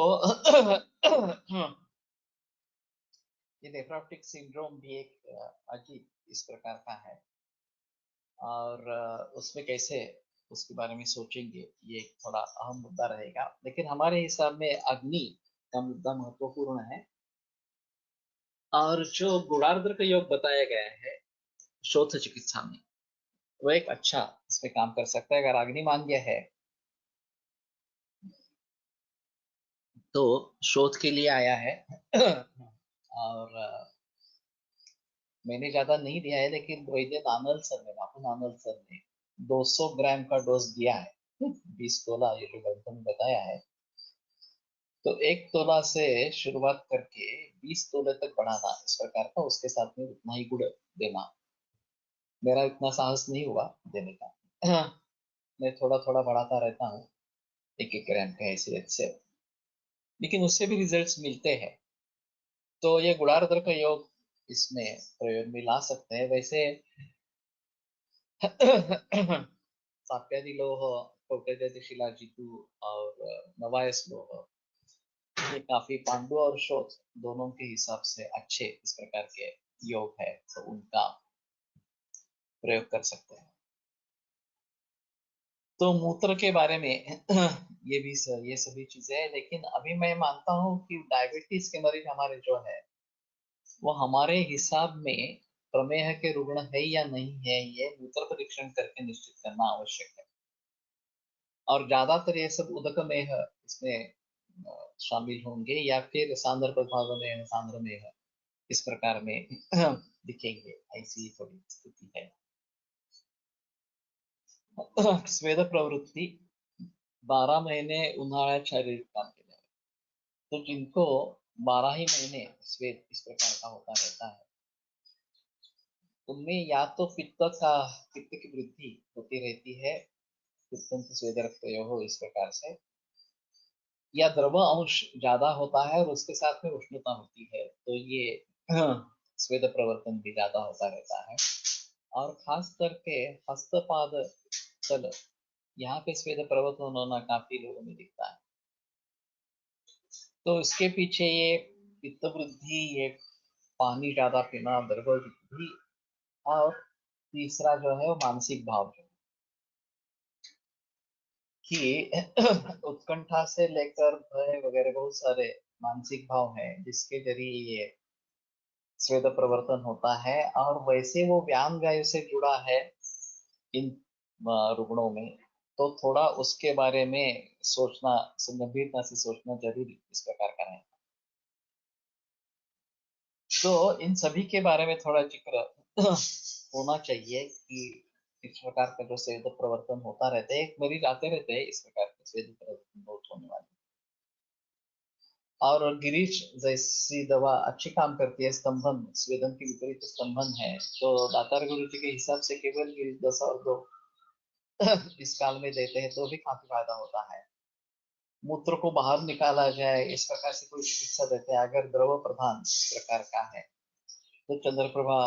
ये नेफ्रोटिक सिंड्रोम भी एक अजीब इस प्रकार का है, और उसमें कैसे उसके बारे में सोचेंगे ये एक थोड़ा अहम मुद्दा रहेगा। लेकिन हमारे हिसाब में अग्नि का मुद्दा महत्वपूर्ण है। और जो गुणार्द्र का योग बताया गया है शोथ चिकित्सा में, वो एक अच्छा इसमें काम कर सकता है। अगर अग्नि मांग्य है तो शोध के लिए आया है। और मैंने ज्यादा नहीं दिया है, लेकिन वैद्य आनंद सर ने, बापू आनंद सर ने 200 ग्राम का डोज दिया है 20 तोला, ये जो ग्रंथ में बताया है। तो 1 तोला से शुरुआत करके 20 तोले तक बढ़ाना इस प्रकार का, उसके साथ में उतना ही गुड़ देना। मेरा इतना साहस नहीं हुआ देने का। मैं थोड़ा थोड़ा बढ़ाता रहता हूँ 1-1 ग्राम का हैसियत से, लेकिन उससे भी रिजल्ट्स मिलते हैं। तो ये गुणार्द्र का योग इसमें प्रयोग में ला सकते हैं। वैसे साप्यादि लोह, कौटिल्य शिलाजितु और नवायस लोह, ये काफी पांडु और शोध दोनों के हिसाब से अच्छे इस प्रकार के योग है, तो उनका प्रयोग कर सकते हैं। तो मूत्र के बारे में ये भी ये सभी चीजें है। लेकिन अभी मैं मानता हूँ कि डायबिटीज के मरीज हमारे जो है वो हमारे हिसाब में प्रमेह के रुग्ण है या नहीं है, ये मूत्र परीक्षण करके निश्चित करना आवश्यक है। और ज्यादातर ये सब उदकमेह इसमें शामिल होंगे, या फिर सांद्र प्रभाव में सांद्र में इस प्रकार में दिखेंगे, ऐसी थोड़ी स्थिति है। स्वेद प्रवृत्ति 12 महीने उन्हाळ्यात शारीरिक काम केलं, तो जिनको 12 ही महीने स्वेद इस प्रकार का होता रहता है, उनमें या तो पित्त की वृद्धि होती रहती है, पित्तंत स्वेद रक्तयोः इस प्रकार से, या द्रव अंश ज्यादा होता है और उसके साथ में उष्णता होती है, तो ये स्वेद प्रवर्तन भी ज्यादा होता रहता है। और खास करके हस्तपाद तल, यहाँ पे स्वेद प्रवर्तन होना काफी लोगों में दिखता है। तो इसके पीछे ये पित्त वृद्धि, ये पानी ज्यादा पीना, द्रव वृद्धि, और तीसरा जो है वो मानसिक भाव कि उत्कंठा से लेकर भय वगैरह बहुत सारे मानसिक भाव हैं जिसके जरिए ये स्वेद प्रवर्तन होता है। और वैसे वो व्यान वायु से जुड़ा है इन रुग्णों में, तो थोड़ा उसके बारे में सोचना, गंभीरता से सोचना जरूरी इस प्रकार का है। तो इन सभी के बारे में थोड़ा जिक्र होना चाहिए कि इस प्रकार का जो स्वेद प्रवर्तन होता रहता है, एक मरीज आते रहते हैं इस प्रकार के स्वेद प्रवर्तन बहुत होने वाले। और गिरीश जैसी दवा अच्छी काम करती है, स्तंभन, स्वेदन के विपरीत स्तंभन है, तो दातार गुरु जी के हिसाब से केवल गिरीश 10 और 2 इस काल में देते हैं तो भी काफी फायदा होता है। मूत्र को बाहर निकाला जाए इस प्रकार से कोई चिकित्सा देते हैं, अगर द्रव प्रधान इस प्रकार का है तो चंद्रप्रभा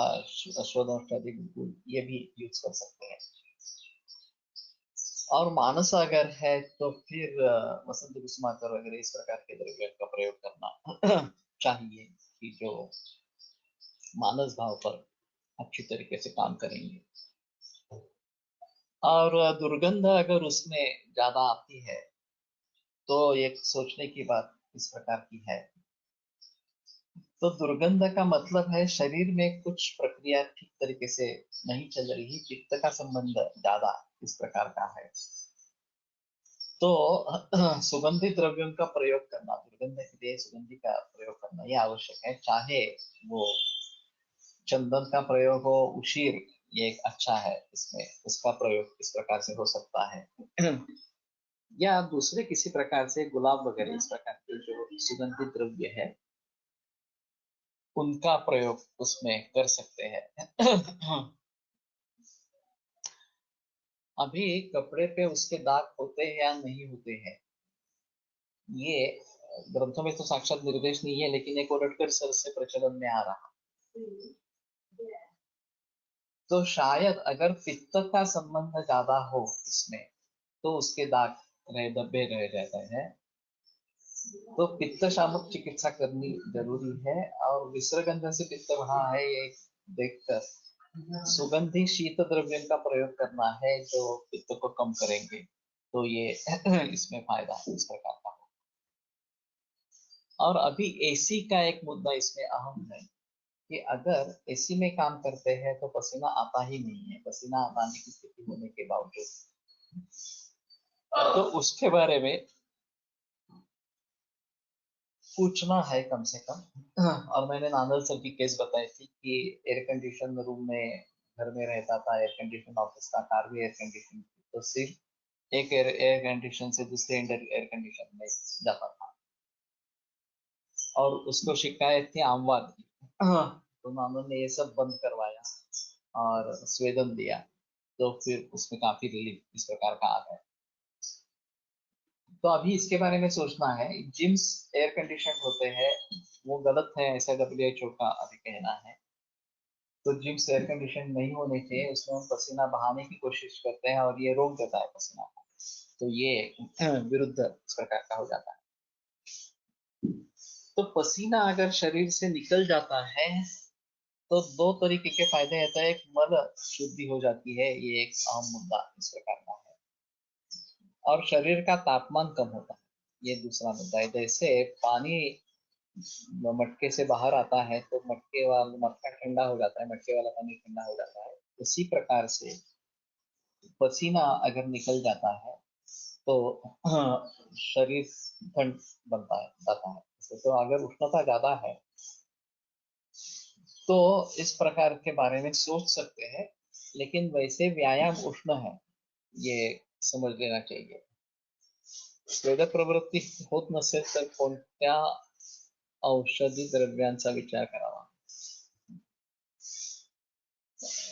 शोधन बिल्कुल ये भी यूज कर सकते हैं। और मानस अगर है तो फिर वसंत कुसुमाकर वगैरह इस प्रकार के द्रव्य का प्रयोग करना चाहिए, कि जो मानस भाव पर अच्छी तरीके से काम करेंगे। और दुर्गंध अगर उसमें ज्यादा आती है तो एक सोचने की बात इस प्रकार की है। तो दुर्गंध का मतलब है शरीर में कुछ प्रक्रिया ठीक तरीके से नहीं चल रही, पित्त का संबंध ज्यादा इस प्रकार का है। तो सुगंधित द्रव्यों का प्रयोग करना, दुर्गंध के लिए सुगंधि का प्रयोग करना ये आवश्यक है। चाहे वो चंदन का प्रयोग हो, उशीर ये एक अच्छा है, इसमें उसका प्रयोग इस प्रकार से हो सकता है। या दूसरे किसी प्रकार से गुलाब वगैरह इस प्रकार के जो सुगंधित द्रव्य है उनका प्रयोग उसमें कर सकते हैं। अभी कपड़े पे उसके दाग होते हैं या नहीं होते हैं, ये ग्रंथों में तो साक्षात निर्देश नहीं है, लेकिन एक ओरटकर सर से प्रचलन में आ रहा। तो शायद अगर पित्त का संबंध ज्यादा हो इसमें, तो उसके दाग धब्बे रह जाते हैं। तो पित्त शामक चिकित्सा करनी जरूरी है, और विसर्गंध से पित्त बढ़ा है ये देखकर सुगंधी शीत द्रव्य का प्रयोग करना है जो पित्त को कम करेंगे, तो ये इसमें फायदा इस प्रकार का हो। और अभी एसी का एक मुद्दा इसमें अहम है कि अगर एसी में काम करते हैं तो पसीना आता ही नहीं है, पसीना आने की स्थिति होने के बावजूद, तो उसके बारे में पूछना है कम से कम। और मैंने नानल सर की केस बताई थी कि एयर कंडीशन रूम में घर में रहता था, एयर कंडीशन ऑफिस का, कार भी एयर कंडीशन, तो सिर्फ एक एयर कंडीशन से दूसरे एयर कंडीशन में जाता था, और उसको शिकायत थी आमवाद की। तो नानल ने ये सब बंद करवाया और स्वेदन दिया, तो फिर उसमें काफी रिलीफ इस प्रकार का आ गया। तो अभी इसके बारे में सोचना है। जिम्स एयर कंडीशन होते हैं वो गलत है, ऐसा WHO का अभी कहना है। तो जिम्स एयर कंडीशन नहीं होने चाहिए, उसमें हम पसीना बहाने की कोशिश करते हैं और ये रोक देता है पसीना को, तो ये विरुद्ध इस प्रकार का हो जाता है। तो पसीना अगर शरीर से निकल जाता है तो दो तरीके के फायदे होते हैं। एक, मल शुद्धि हो जाती है, ये एक अहम मुद्दा इस प्रकार का है, और शरीर का तापमान कम होता है, ये दूसरा मुद्दा है। जैसे पानी मटके से बाहर आता है तो मटका ठंडा हो जाता है, मटके वाला पानी ठंडा हो जाता है, उसी प्रकार से पसीना अगर निकल जाता है तो शरीर ठंड बनता है जाता है। तो अगर उष्णता ज्यादा है तो इस प्रकार के बारे में सोच सकते हैं, लेकिन वैसे व्यायाम उष्ण है, ये समझ लेना चाहिए। स्वेद प्रवृत्ती होत नसेल तर कोणत्या औषधी द्रव्यांचा विचार करावा।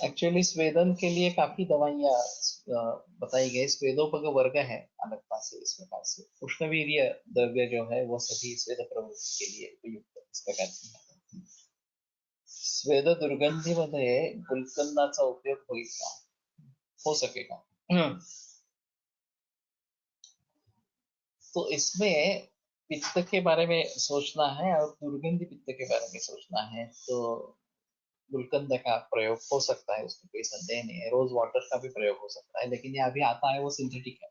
एक्चुअली स्वेदन के लिए काफी दवाइयाँ बताई गई। स्वेदोपग वर्ग है अलगता से इस प्रकार से। उष्णवीर्य द्रव्य जो है वो सभी स्वेद प्रवृत्ति के लिए उपयुक्त इस प्रकार की है। स्वेद दुर्गंधीमध्ये गुलकंदाचा उपयोग होईल का? हो सकेगा। तो इसमें पित्त के बारे में सोचना है और दुर्गंधी पित्त के बारे में सोचना है, तो गुलकंद का प्रयोग हो सकता है, उसमें कोई संदेह नहीं है। रोज वाटर का भी प्रयोग हो सकता है, लेकिन ये अभी आता है वो सिंथेटिक है।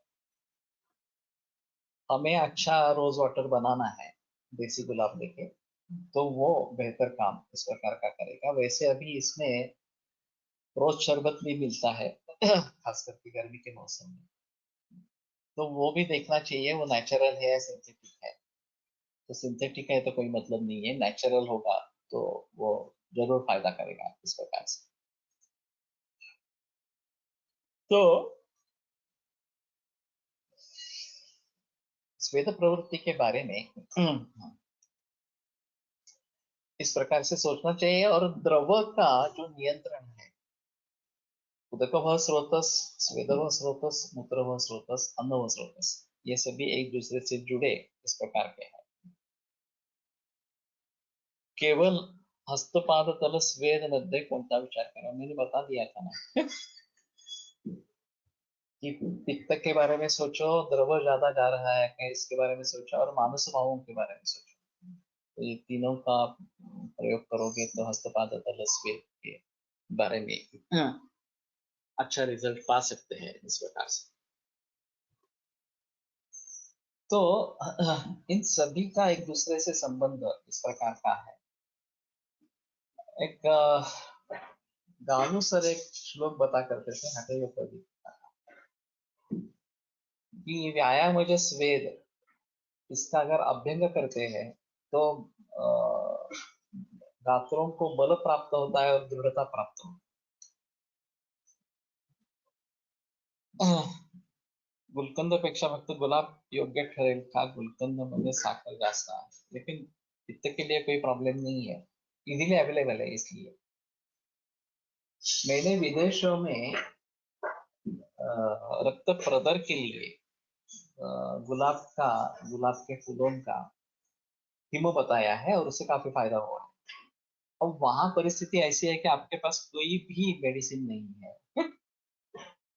हमें अच्छा रोज वाटर बनाना है देसी गुलाब लेके, तो वो बेहतर काम इस प्रकार का करेगा। वैसे अभी इसमें रोज शरबत भी मिलता है खास करके गर्मी के मौसम में, तो वो भी देखना चाहिए वो नेचुरल है या सिंथेटिक है। तो सिंथेटिक है तो कोई मतलब नहीं है, नेचुरल होगा तो वो जरूर फायदा करेगा इस प्रकार से। तो स्वेद प्रवृत्ति के बारे में इस प्रकार से सोचना चाहिए। और द्रव का जो नियंत्रण है, उदकः स्रोतस, स्वेदः स्रोतस, मूत्रः स्रोतस, अन्नः स्रोतस, ये सभी एक दूसरे से जुड़े इस प्रकार के हैं। केवल हस्तपाद तल स्वेद मध्ये कोणता विचार करा, मैंने बता दिया था ना कि पित्त के बारे में सोचो, द्रव ज्यादा जा रहा है क्या इसके बारे में सोचो, और मानस भावों के बारे में सोचो। तो ये तीनों का प्रयोग करोगे तो हस्तपाद तल स्वेद के बारे में अच्छा रिजल्ट पा सकते हैं इस प्रकार से। तो इन सभी का एक दूसरे से संबंध इस प्रकार का है। एक गानू सर एक श्लोक बता करते थे हठयोपनिषद कि व्यायाम जो स्वेद, इसका अगर अभ्यंग करते हैं तो गात्रों को बल प्राप्त होता है और दृढ़ता प्राप्त होती है। गुलकंदपेक्षा फक्त गुलाब योग्य ठरेल का? गुलकंद मध्ये साखर जास्त आहे, लेकिन पित्त के लिए कोई प्रॉब्लम नहीं है, इजीली अवेलेबल है। इसलिए मैंने विदेशों में रक्त प्रदर के लिए गुलाब के फूलों का हिमो बताया है और उससे काफी फायदा हुआ है। अब वहां परिस्थिति ऐसी है कि आपके पास कोई भी मेडिसिन नहीं है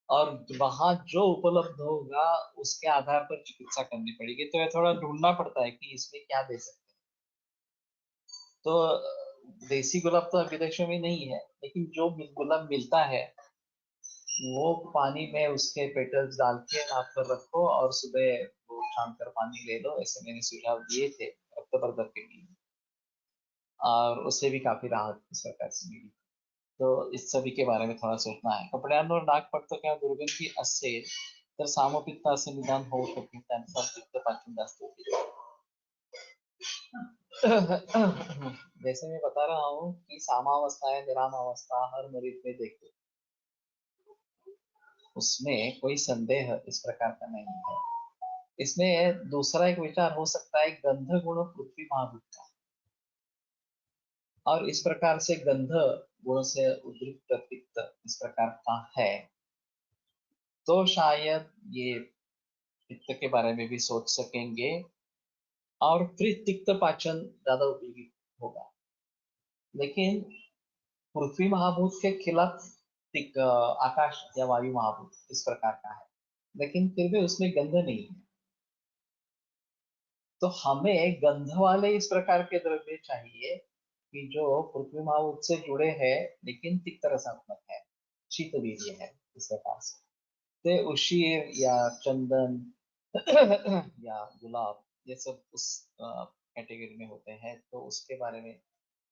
और वहां जो उपलब्ध होगा उसके आधार पर चिकित्सा करनी पड़ेगी, तो ये थोड़ा ढूंढना पड़ता है कि इसमें क्या दे सकते हैं। तो देसी गुलाब तो विदेशों में नहीं है, लेकिन जो गुलाब मिलता है वो पानी में उसके पेटल्स डाल के हाथ पर रखो और सुबह वो छान कर पानी ले लो, ऐसे मैंने सुझाव दिए थे रक्तवर्धक के लिए, और उससे भी काफी राहत इस प्रकार से मिली। तो इस सभी के बारे में थोडा सोचना आहे. कपड्यांवर डाग पडतो किंवा दुर्गंधी असेल तर सामपित्त असे निदान होऊ शकते, त्यांचा पित्तपाचन जास्त होते. जैसे मैं बता रहा हूँ कि सामावस्था है निरामावस्था हर मरीज में देखते, उसमें कोई संदेह इस प्रकार का नहीं है। इसमें दूसरा एक विचार हो सकता है गंध गुण पृथ्वी महाभूत का, और इस प्रकार से गंध गुण से उद्रिक्त पित्त इस प्रकार का है, तो शायद ये पित्त के बारे में भी सोच सकेंगे और फिर तिक्त पाचन ज्यादा उपयोगी होगा। लेकिन पृथ्वी महाभूत के खिलाफ आकाश या वायु महाभूत इस प्रकार का है, लेकिन फिर भी उसमें गंध नहीं है। तो हमें गंध वाले इस प्रकार के द्रव्य चाहिए कि जो पृथ्वी महाभूत से जुड़े हैं लेकिन तिक्त रसात्मक है, शीतवीर्य है इस प्रकार से। तो उशीर या चंदन या गुलाब ये सब उस कैटेगरी में होते हैं, तो उसके बारे में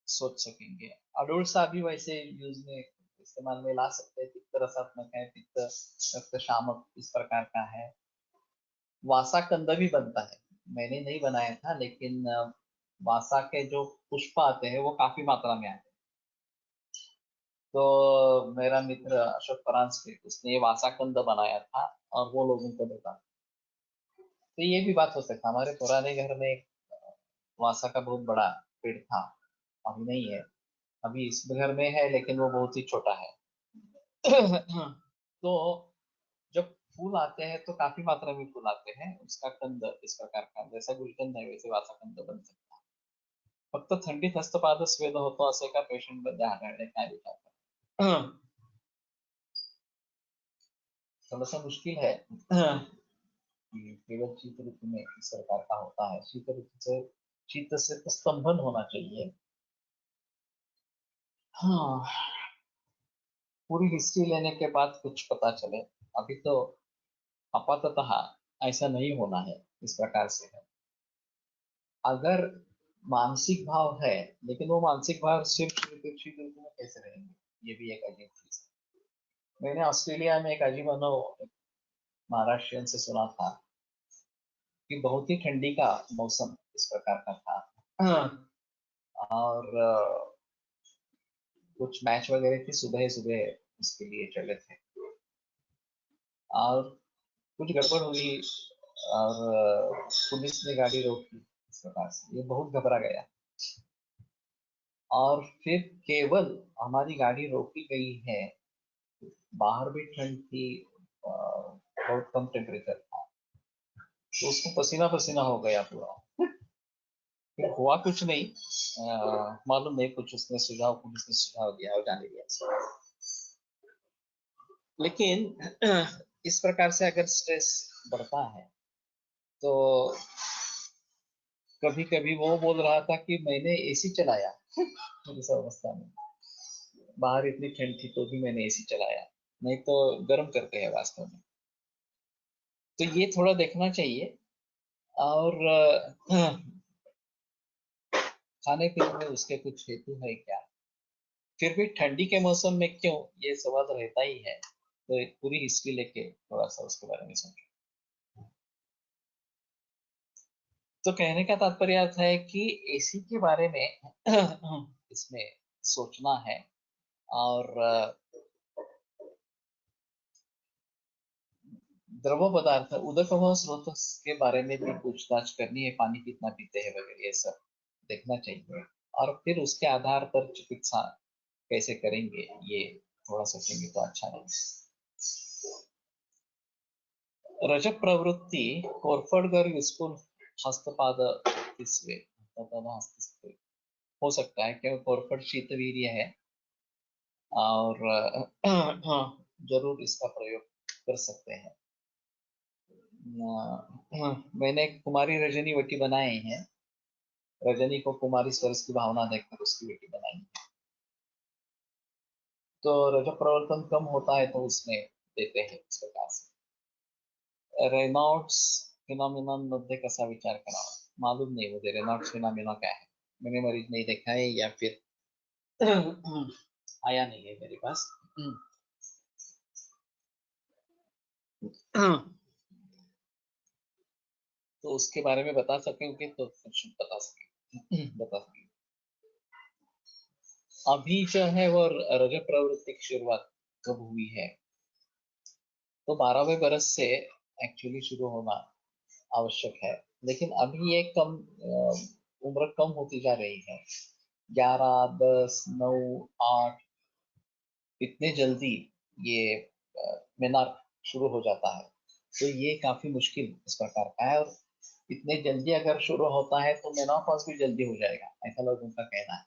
सोच सकेंगे। अडुळसा भी वैसे यूज में इस्तेमाल में ला सकते हैं, पित्त रसात्मक है, पित्त रक्त शामक इस प्रकार का है। वासा कंद भी बनता है, मैंने नहीं बनाया था, लेकिन वासा के जो पुष्प आते हैं वो काफी मात्रा में आते हैं। तो मेरा मित्र अशोक परांजपे उसने ये वासा कंद बनाया था और वो लोगों को देता। तो ये भी बात हो सकता है, हमारे पुराने घर में एक वासा का बहुत बड़ा पेड़ था, अभी नहीं है, अभी इस घर में है लेकिन वो बहुत ही छोटा है। तो जब फूल आते हैं तो काफी मात्रा में फूल आते हैं, उसका कंद इस प्रकार का जैसा गुलकंद है वैसे वासा कंद बन सकता है। फक्त थंडीत हस्तपाद स्वेद होतो असे का पेशंट बद्दल आढळले, काय विचार? थोड़ा मुश्किल है कि केवल शीत ऋतु में इस प्रकार का होता है। शीत ऋतु से शीत से तो स्तंभन होना चाहिए। हाँ, पूरी हिस्ट्री लेने के बाद कुछ पता चले, अभी तो आपाततः ऐसा नहीं होना है, इस प्रकार से है। अगर मानसिक भाव है, लेकिन वो मानसिक भाव सिर्फ शीत ऋतु में कैसे रहेंगे, ये भी एक अजीब चीज है। मैंने ऑस्ट्रेलिया में एक अजीब अनुभव महाराष्ट्रियन से सुना था कि बहुत ही ठंडी का मौसम इस प्रकार का था और कुछ मैच वगैरह थी, सुबह सुबह उसके लिए चले थे और कुछ गड़बड़ हुई और पुलिस ने गाड़ी रोकी इस प्रकार से। ये बहुत घबरा गया और फिर केवल हमारी गाड़ी रोकी गई है, बाहर भी ठंड थी, बहुत कम टेम्परेचर था, तो उसको पसीना पसीना हो गया पूरा। फिर हुआ कुछ नहीं, मालूम नहीं, कुछ उसने सुझाव पुलिस ने सुझाव दिया और जाने दिया। लेकिन इस प्रकार से अगर स्ट्रेस बढ़ता है तो कभी कभी वो बोल रहा था कि मैंने एसी चलाया इस अवस्था में, बाहर इतनी ठंड थी तो भी मैंने एसी चलाया, नहीं तो गर्म करते हैं वास्तव में। तो ये थोड़ा देखना चाहिए। और खाने पीने में उसके कुछ हेतु है क्या, फिर भी ठंडी के मौसम में क्यों, ये सवाल रहता ही है। तो एक पूरी हिस्ट्री लेके थोड़ा सा उसके बारे में सोचो। तो कहने का तात्पर्य अर्थ है कि एसी के बारे में इसमें सोचना है और द्रव पदार्थ उदक स्रोत के बारे में भी पूछताछ करनी है, पानी कितना पीते हैं वगैरह ये सब देखना चाहिए, और फिर उसके आधार पर चिकित्सा कैसे करेंगे ये थोड़ा सोचेंगे तो अच्छा रहेगा। रजक प्रवृत्ति कोरफडगर यूजफुल हस्तपाद तिसरे हस्तपाद हो सकता है क्योंकि कोरफड शीतवीर्य है और जरूर इसका प्रयोग कर सकते हैं। मैंने कुमारी रजनी वटी बनाए हैं, रजनी को कुमारी सरस की भावना देखकर उसकी वटी बनाई है। तो रजक प्रवर्तन कम होता है तो उसमें देते हैं इस प्रकार से। रेनॉल्ड्स फिनोमिनन मध्ये कसा विचार करावा, मालूम नहीं मुझे रेनॉल्ड्स फिनोमिना क्या है, मैंने मरीज नहीं देखा है या फिर आया नहीं है मेरे पास। तो उसके बारे में बता सकेंगे तो कुछ बता सकें। अभी जो है वो रजक प्रवृत्ति की शुरुआत कब हुई है, तो 12वें बरस से एक्चुअली शुरू होना आवश्यक है, लेकिन अभी ये कम उम्र कम होती जा रही है। 11, 10, 9, 8 इतने जल्दी ये मेनार्क शुरू हो जाता है, तो ये काफी मुश्किल इस प्रकार का है। और इतने जल्दी अगर शुरू होता है तो मेनोपॉज भी जल्दी हो जाएगा, ऐसा लोगों का कहना है।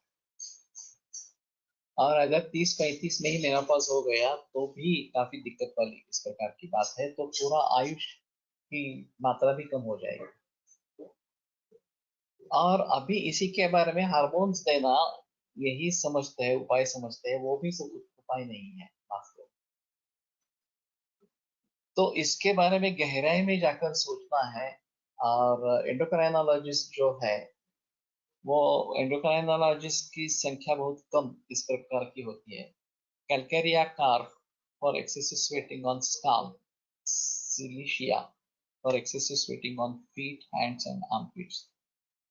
और अगर 30-35 में ही मेनोपॉज हो गया तो भी काफी दिक्कत वाली इस प्रकार की बात है, तो पूरा आयुष की मात्रा भी कम हो जाएगी। और अभी इसी के बारे में हार्मोन्स देना यही समझते हैं, उपाय समझते हैं, वो भी सब उपाय नहीं है वास्तव। तो इसके बारे में गहराई में जाकर सोचना है। और एंडोक्राइनोलॉजिस्ट जो है वो एंडोक्राइनोलॉजिस्ट की संख्या बहुत कम इस प्रकार की होती है। Calcarea carb for excessive sweating on scalp, silicea for excessive sweating on feet, hands and armpits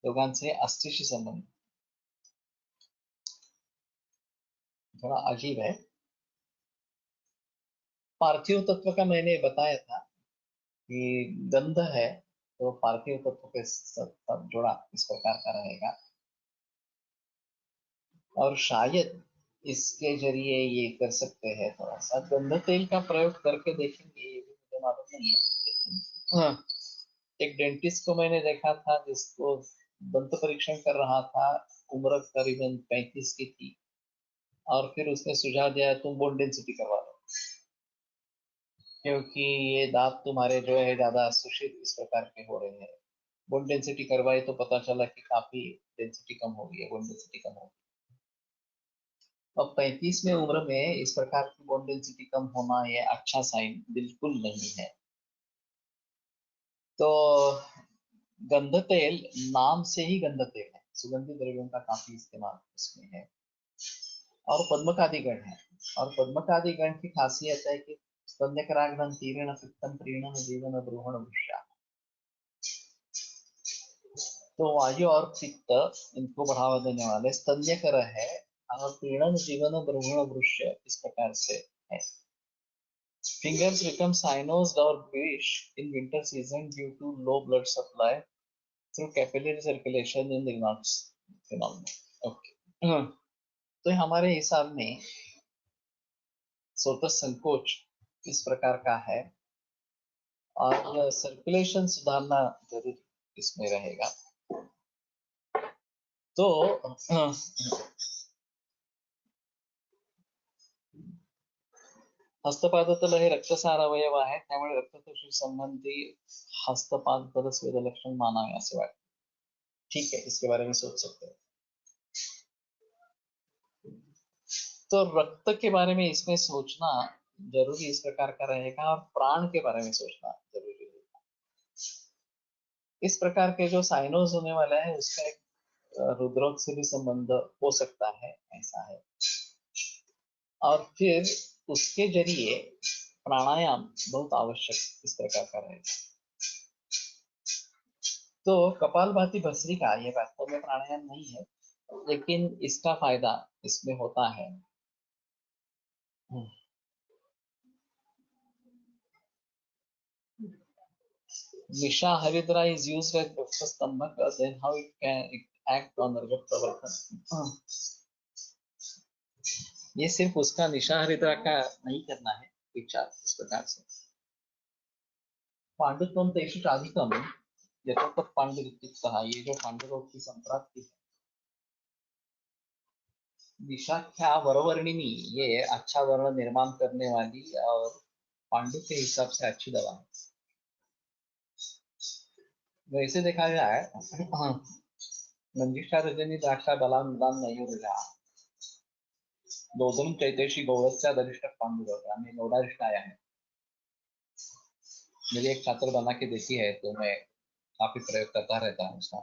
दोघांचे अस्थिशी संबंध थोड़ा अजीब है। पार्थिव तत्व का मैंने बताया था कि गंध है तो पार्थिव तत्व के साथ जोड़ा इस प्रकार का रहेगा। और शायद इसके जरिए ये कर सकते हैं, थोड़ा सा गंध तेल का प्रयोग करके देखेंगे, ये भी मुझे मालूम नहीं है। हाँ, एक डेंटिस्ट को मैंने देखा था जिसको दंत परीक्षण कर रहा था, उम्र करीबन 35 की थी, और फिर उसने सुझाव दिया तुम बोन डेंसिटी करवा लो क्योंकि ये दांत तुम्हारे जो है ज्यादा सुषित इस प्रकार के हो रहे हैं। बोन डेंसिटी करवाई तो पता चला कि काफी डेंसिटी कम हो गई है, बोन डेंसिटी कम हो गई। अब 35 में उम्र में इस प्रकार की बोन डेंसिटी कम होना ये अच्छा साइन बिल्कुल नहीं है। तो गंध तेल नाम से ही गंध तेल है, सुगंधित द्रव्यों का काफी इस्तेमाल इसमें है। और पद्मकादिगण है, और पद्मकादिगण की खासियत है कि स्तन्यकराग्रं तीरेण पित्तम प्रीणन जीवन ब्रूहण वृषा, तो वायु और पित्त इनको बढ़ावा देने वाले स्तन्यकर है, और प्रीणन जीवन ब्रूहण वृक्ष इस प्रकार से है। Fingers become cyanosed or bluish in winter season due to low blood supply through capillary circulation in the lungs phenomenon. Okay. तो हमारे हिसाब में सोतक संकोच इस प्रकार का है, और सर्कुलेशन सुधारना जरूर इसमें रहेगा। तो हस्तपादतल हे रक्तसार अवयव आहे, त्यामुळे रक्तकोशी संबंधी हस्तपादतल स्वेद लक्षण मानावे असे वाटते। ठीक है, इसके बारे में सोच सकते हैं। तो रक्त के बारे में इसमें सोचना जरूरी इस प्रकार का रहेगा, और प्राण के बारे में सोचना जरूरी रहेगा। इस प्रकार के जो साइनोज होने वाला है उसका एक रुद्रोग से भी संबंध हो सकता है, ऐसा है। और फिर उसके जरिए प्राणायाम बहुत आवश्यक इस प्रकार का रहेगा। तो कपालभाति भस्त्रिका ये वास्तव में प्राणायाम नहीं है, लेकिन इसका फायदा इसमें होता है। Nisha Haridra is used as breakfast stomach, then how it can act on Rajat Pravartan? ये सिर्फ उसका निशा हरिद्रा का नहीं करना है विचार इस प्रकार से। पाण्डुत्वं तेषु चाधिकं यतोपत् पाण्डुरित्युक्तः। ये जो पाण्डुरोक्ति संप्राप्ति है, दिशाख्या वरवर्णिनी, ये अच्छा वर्ण निर्माण करने वाली और पांडु के हिसाब से अच्छी दवा है। वैसे देखा जाए मंजिष्ठा रजनी द्राक्षा बलान उदान नयोरजा दोदन चैतेशी गौरस्या दरिष्ठ पांडुरगा में गौड़ारिष्ठ आया है। मेरी एक छात्र बना के देखी है तो मैं काफी प्रयोग करता रहता हूँ उसका।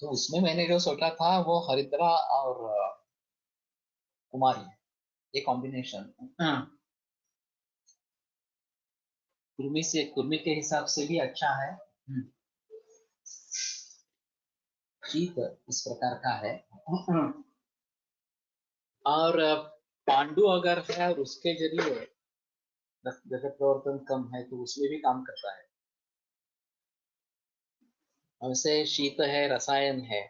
तो उसमें मैंने जो सोचा था वो हरिद्रा और कुमारी, ये कॉम्बिनेशन कुर्मी के हिसाब से भी अच्छा है। शीत इस प्रकार का है। और पांडु अगर है और उसके जरिए जगत प्रवर्तन कम है तो उसमें भी काम करता है। वैसे शीत है, रसायन है,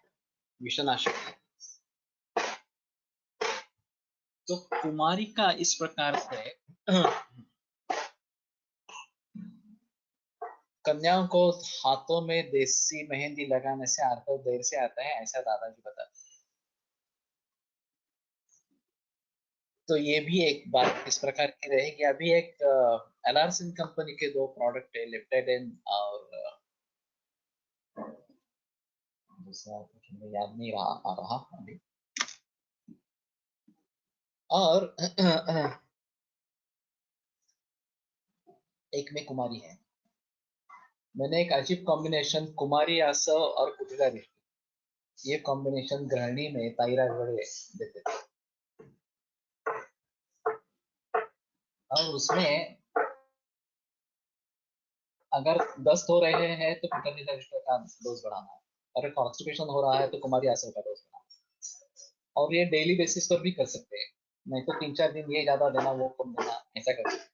विषनाशक है। तो कुमारी का इस प्रकार से कन्याओं को हाथों में देसी मेहंदी लगाने से आर्तव देर से आता है, ऐसा दादाजी बताते हैं। तो ये भी एक बात इस प्रकार की रहेगी। अभी एक एलआरसिन कंपनी के दो प्रोडक्ट है, लिप्टेडेन और दूसरा कुछ मुझे याद नहीं आ रहा अभी। और एक में कुमारी है। मैंने एक अजीब कॉम्बिनेशन कुमारी आसव और कुटिला रिश्ते, ये कॉम्बिनेशन गृहिणी में ताइरा घड़े देते थे। और उसमें अगर दस्त हो रहे हैं तो कुटिला रिश्ते का डोज बढ़ाना है, अगर कॉन्स्टिपेशन हो रहा है तो कुमारी आसव का डोज बढ़ाना है। और ये डेली बेसिस पर भी कर सकते हैं, नहीं तो 3-4 दिन ये ज्यादा देना वो कम देना, ऐसा कर सकते।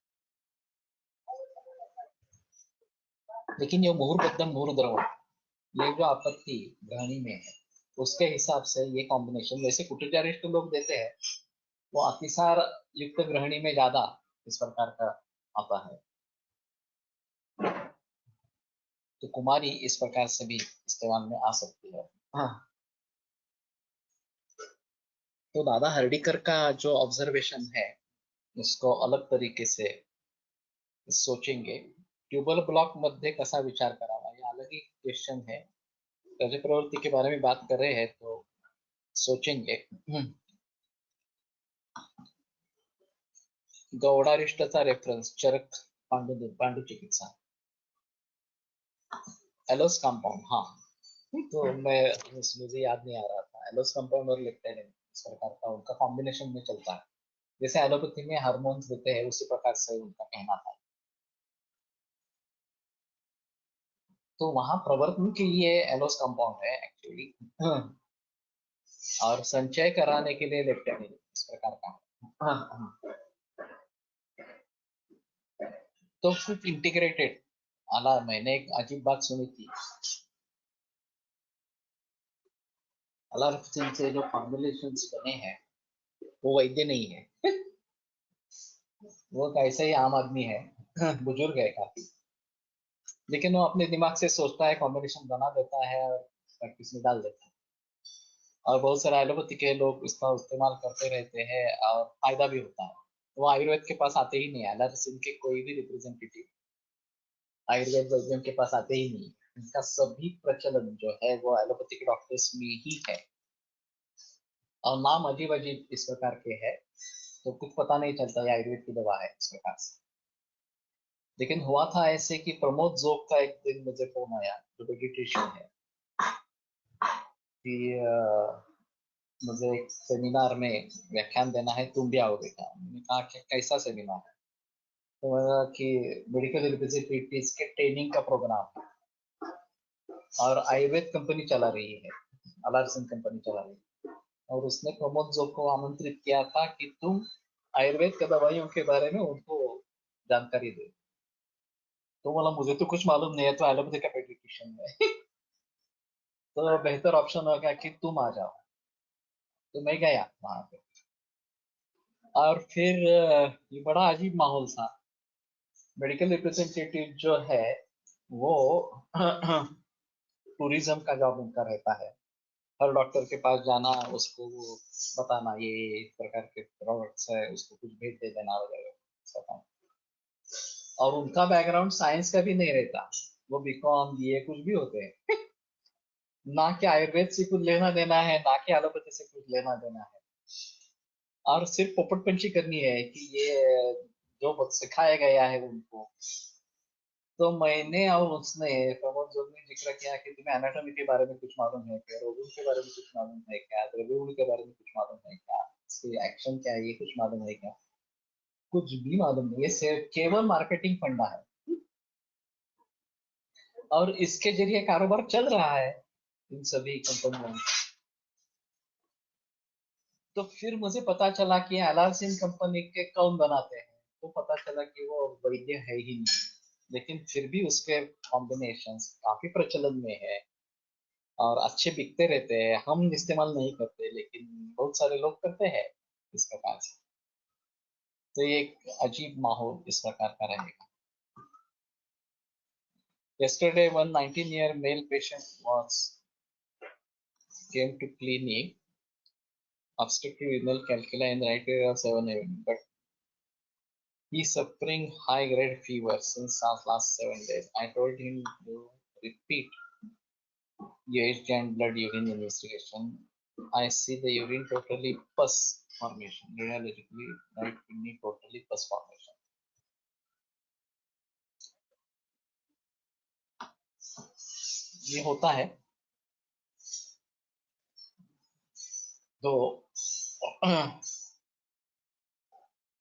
लेकिन ये मुहुर्बद्धम मुहुर्द्रव, ये जो आपत्ति गृहिणी में है उसके हिसाब से ये कॉम्बिनेशन, वैसे कुटिलारिष्ट लोग देते हैं वो अतिसार युक्त गृहिणी में ज्यादा इस प्रकार का आता है। तो कुमारी इस प्रकार से भी इस्तेमाल में आ सकती है। हाँ। तो दादा हर्डीकर का जो ऑब्जर्वेशन है उसको अलग तरीके से सोचेंगे। ट्यूबल ब्लॉक मध्ये कसा विचार करावा, ये अलग ही क्वेश्चन है। रज प्रवृत्ति के बारे में बात कर रहे हैं तो सोचेंगे। गौड़ारिष्टचा रेफरन्स चरक पांडु चिकित्सा एलोस कंपाउंड। हाँ, तो मुझे याद नहीं आ रहा था। एलोस कंपाउंड और लिखते हैं इस प्रकार का उनका कॉम्बिनेशन में चलता है। जैसे एलोपैथी में हार्मोन्स देते हैं उसी प्रकार से उनका कहना था। तो वहां प्रवर्तन के लिए एलोस कंपाउंड है एक्चुअली, और संचय कराने के लिए लेप्टेनिन इस प्रकार का। तो कुछ इंटीग्रेटेड आला। मैंने एक अजीब बात सुनी थी, अलारफिन से जो फॉर्मुलेशंस बने हैं वो वैद्य नहीं है। वो कैसे ही आम आदमी है, बुजुर्ग है काफी, लेकिन वो अपने दिमाग से सोचता है, कॉम्बिनेशन बना देता है और प्रैक्टिस में डाल देता है। और बहुत सारे एलोपैथी के लोग इसका इस्तेमाल करते रहते हैं और फायदा भी होता है। वो आयुर्वेद के पास आते ही नहीं है, एलआरसिन के कोई भी रिप्रेजेंटेटिव आयुर्वेद वैद्यों के पास आते ही नहीं। इनका सभी प्रचलन जो है वो एलोपैथिक डॉक्टर्स में ही है, और नाम अजीब अजीब इस प्रकार के है, तो कुछ पता नहीं चलता ये आयुर्वेद की दवा है इस प्रकार से। लेकिन हुआ था ऐसे कि प्रमोद जोग का एक दिन मुझे फोन आया, जो पेडिट्रिशियन है, कि मुझे एक सेमिनार में व्याख्यान देना है, तुम भी आओगे क्या? मैंने कहा कि कैसा सेमिनार है? तो मैंने कि मेडिकल रिप्रेजेंटेटिव्स के ट्रेनिंग का प्रोग्राम है, और आयुर्वेद कंपनी चला रही है, अलारसन कंपनी चला रही है, और उसने प्रमोद जोग को आमंत्रित किया था कि तुम आयुर्वेद के दवाइयों के बारे में उनको जानकारी दे। तो बोला मुझे तो कुछ मालूम नहीं है, तो एलोपैथी का पेडिट्रिशियन है। तो बेहतर ऑप्शन होगा कि तुम आ जाओ। तो मैं गया वहां पे, और फिर ये बड़ा अजीब माहौल था। मेडिकल रिप्रेजेंटेटिव जो है वो टूरिज्म का जॉब उनका रहता है। हर डॉक्टर के पास जाना, उसको वो बताना ये इस प्रकार के प्रोडक्ट्स है, उसको कुछ भेज दे देना वगैरह सब काम। और उनका बैकग्राउंड साइंस का भी नहीं रहता, वो बीकॉम बीए कुछ भी होते हैं। ना कि आयुर्वेद से कुछ लेना देना है, ना कि एलोपैथी से कुछ लेना देना है। और सिर्फ पोपट पंची करनी है कि ये जो बस सिखाया गया है उनको। तो मैंने और उसने, प्रमोद जोग ने जिक्र किया कि तुम्हें एनाटॉमी के बारे में कुछ मालूम है क्या, रोगों के बारे में कुछ मालूम है क्या, द्रव्यगुण के बारे में कुछ मालूम है क्या, इसके एक्शन क्या है ये कुछ मालूम है क्या। कुछ भी मालूम नहीं, ये सिर्फ केवल मार्केटिंग फंडा है और इसके जरिए कारोबार चल रहा है इन सभी कंपनियों में। तो फिर मुझे पता चला कि एलासिन कंपनी के कौन बनाते हैं, तो पता चला कि वो वैद्य है ही नहीं। लेकिन फिर भी उसके कॉम्बिनेशंस काफी प्रचलन में है और अच्छे बिकते रहते हैं। हम इस्तेमाल नहीं करते लेकिन बहुत सारे लोग करते हैं इस प्रकार से। तो ये एक अजीब माहौल इस प्रकार का रहेगा। Yesterday, one 19-year male patient came to clinic, obstructive renal calculi in the right area of 7 but he's suffering high-grade fever since last 7 days. I told him to repeat age and blood urine investigation. I see the urine totally pus formation, radiologically right kidney totally pus formation. ये होता है। तो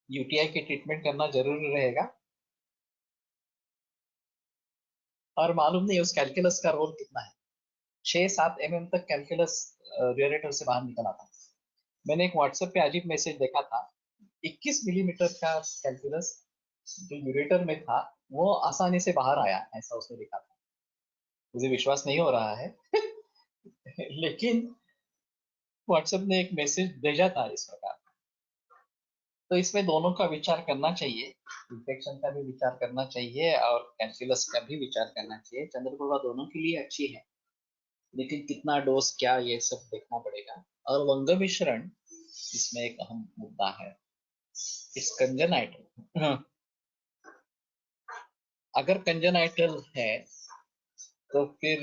UTI की treatment करना जरूरी रहेगा। और मालूम नहीं उस कैलकुलस का रोल कितना है। 6-7 mm तक कैलकुलस यूरेटर से बाहर निकला था। मैंने एक व्हाट्सएप पे अजीब मैसेज देखा था, 21 मिलीमीटर का कैलकुलस जो यूरेटर में था वो आसानी से बाहर आया, ऐसा उसने लिखा था। मुझे विश्वास नहीं हो रहा है लेकिन व्हाट्सएप ने एक मैसेज भेजा था इस प्रकार। तो इसमें दोनों का विचार करना चाहिए, इन्फेक्शन का भी विचार करना चाहिए और कैंसिलस का भी विचार करना चाहिए। चंद्रप्रभा दोनों के लिए अच्छी है लेकिन कितना डोज क्या ये सब देखना पड़ेगा। और वंग मिश्रण इसमें एक अहम मुद्दा है। इस कंजनाइटल, अगर कंजनाइटल है तो फिर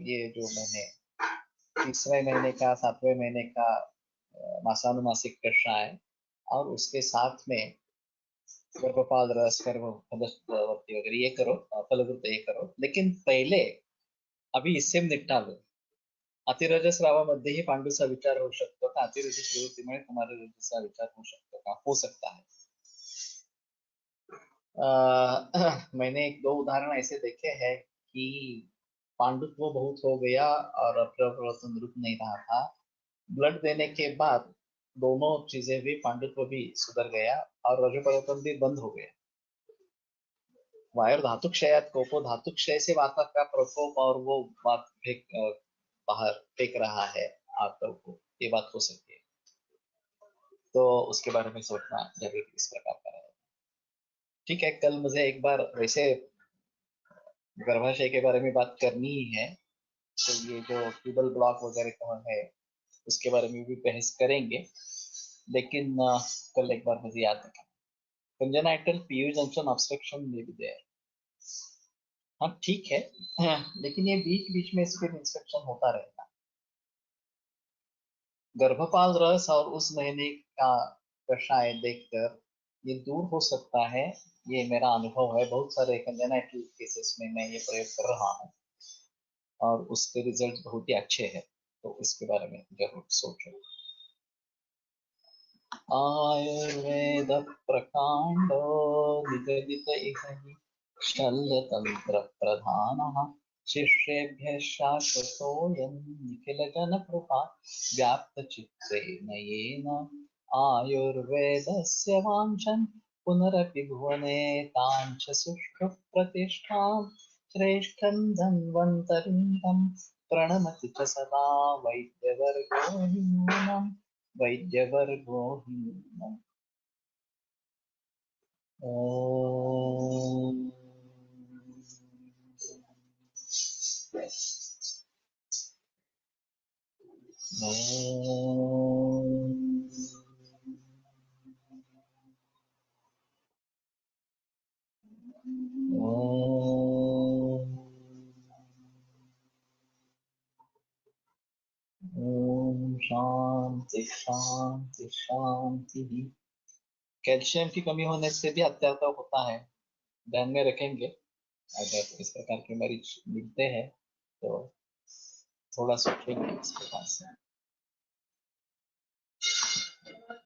ये जो मैंने तीसरे महीने का 7वें महीने का मासानुमासिक कषाय और उसके साथ में गर्भपात रस गर्भवती वगैरह ये करो, फलद्रुत ये करो। लेकिन पहले अभी इससे निपटा लो। अतिरजस रावामध्येही पांडूचा विचार होऊ शकतो का, अतिरजस प्रवृत्तीमुळे तुम्हाला रजसा विचार होऊ शकतो का, हो सकता है। मैंने 1-2 उदाहरण ऐसे देखे हैं कि पांडुत्व बहुत हो गया और अप्रवर्तन रुक नहीं रहा था। ब्लड देने के बाद दोनों चीजें भी, पांडुत्व भी सुधर गया और रजोपरिवर्तन भी बंद हो गया। वायर धातु क्षयात कोपो, धातु क्षय से वाता का प्रकोप और वो बात बाहर फेंक रहा है आतव को, ये बात हो सकती है। तो उसके बारे में सोचना जरूरी इस प्रकार का है। ठीक है, कल मुझे एक बार वैसे गर्भाशय के बारे में बात करनी ही है, तो ये जो ट्यूबल ब्लॉक वगैरह का है उसके बारे में भी बहस करेंगे। लेकिन कल एक बार मुझे याद रखना, कंजेनाइटल पीयू जंक्शन ऑब्स्ट्रक्शन में भी देयर। हाँ ठीक है, लेकिन ये बीच बीच में इसके इंस्पेक्शन होता रहेगा। गर्भपाल रस और उस महीने का कषाय देखकर ये दूर हो सकता है, ये मेरा अनुभव है। बहुत सारे कंजेनाइटल केसेस में मैं ये प्रयोग कर रहा हूँ और उसके रिजल्ट बहुत ही अच्छे हैं। तो इसके बारे में जरूर सोचो। आयुर्वेद प्रकांडो निगदित इह शल्यतंत्र प्रधानः शिष्येभ्यः शाश्वतोऽयं निखिलजनकृपा व्याप्तचित्तेन येन आयुर्वेदस्य वाञ्छन् पुनरपि भुवने ताञ्च सुष्ठुः प्रतिष्ठां श्रेष्ठं धन्वन्तरिन्दं प्रणमति च सदा वैद्यवर्गो हि नूनम् वैद्यवर्गो हि नूनम्। ओम ओम शांति शांति शांति। कैल्शियम की कमी होने से भी अत्यता होता है, ध्यान में रखेंगे। अगर इस प्रकार के मरीज मिलते हैं तो थोड़ा सोचेंगे इस प्रकार से।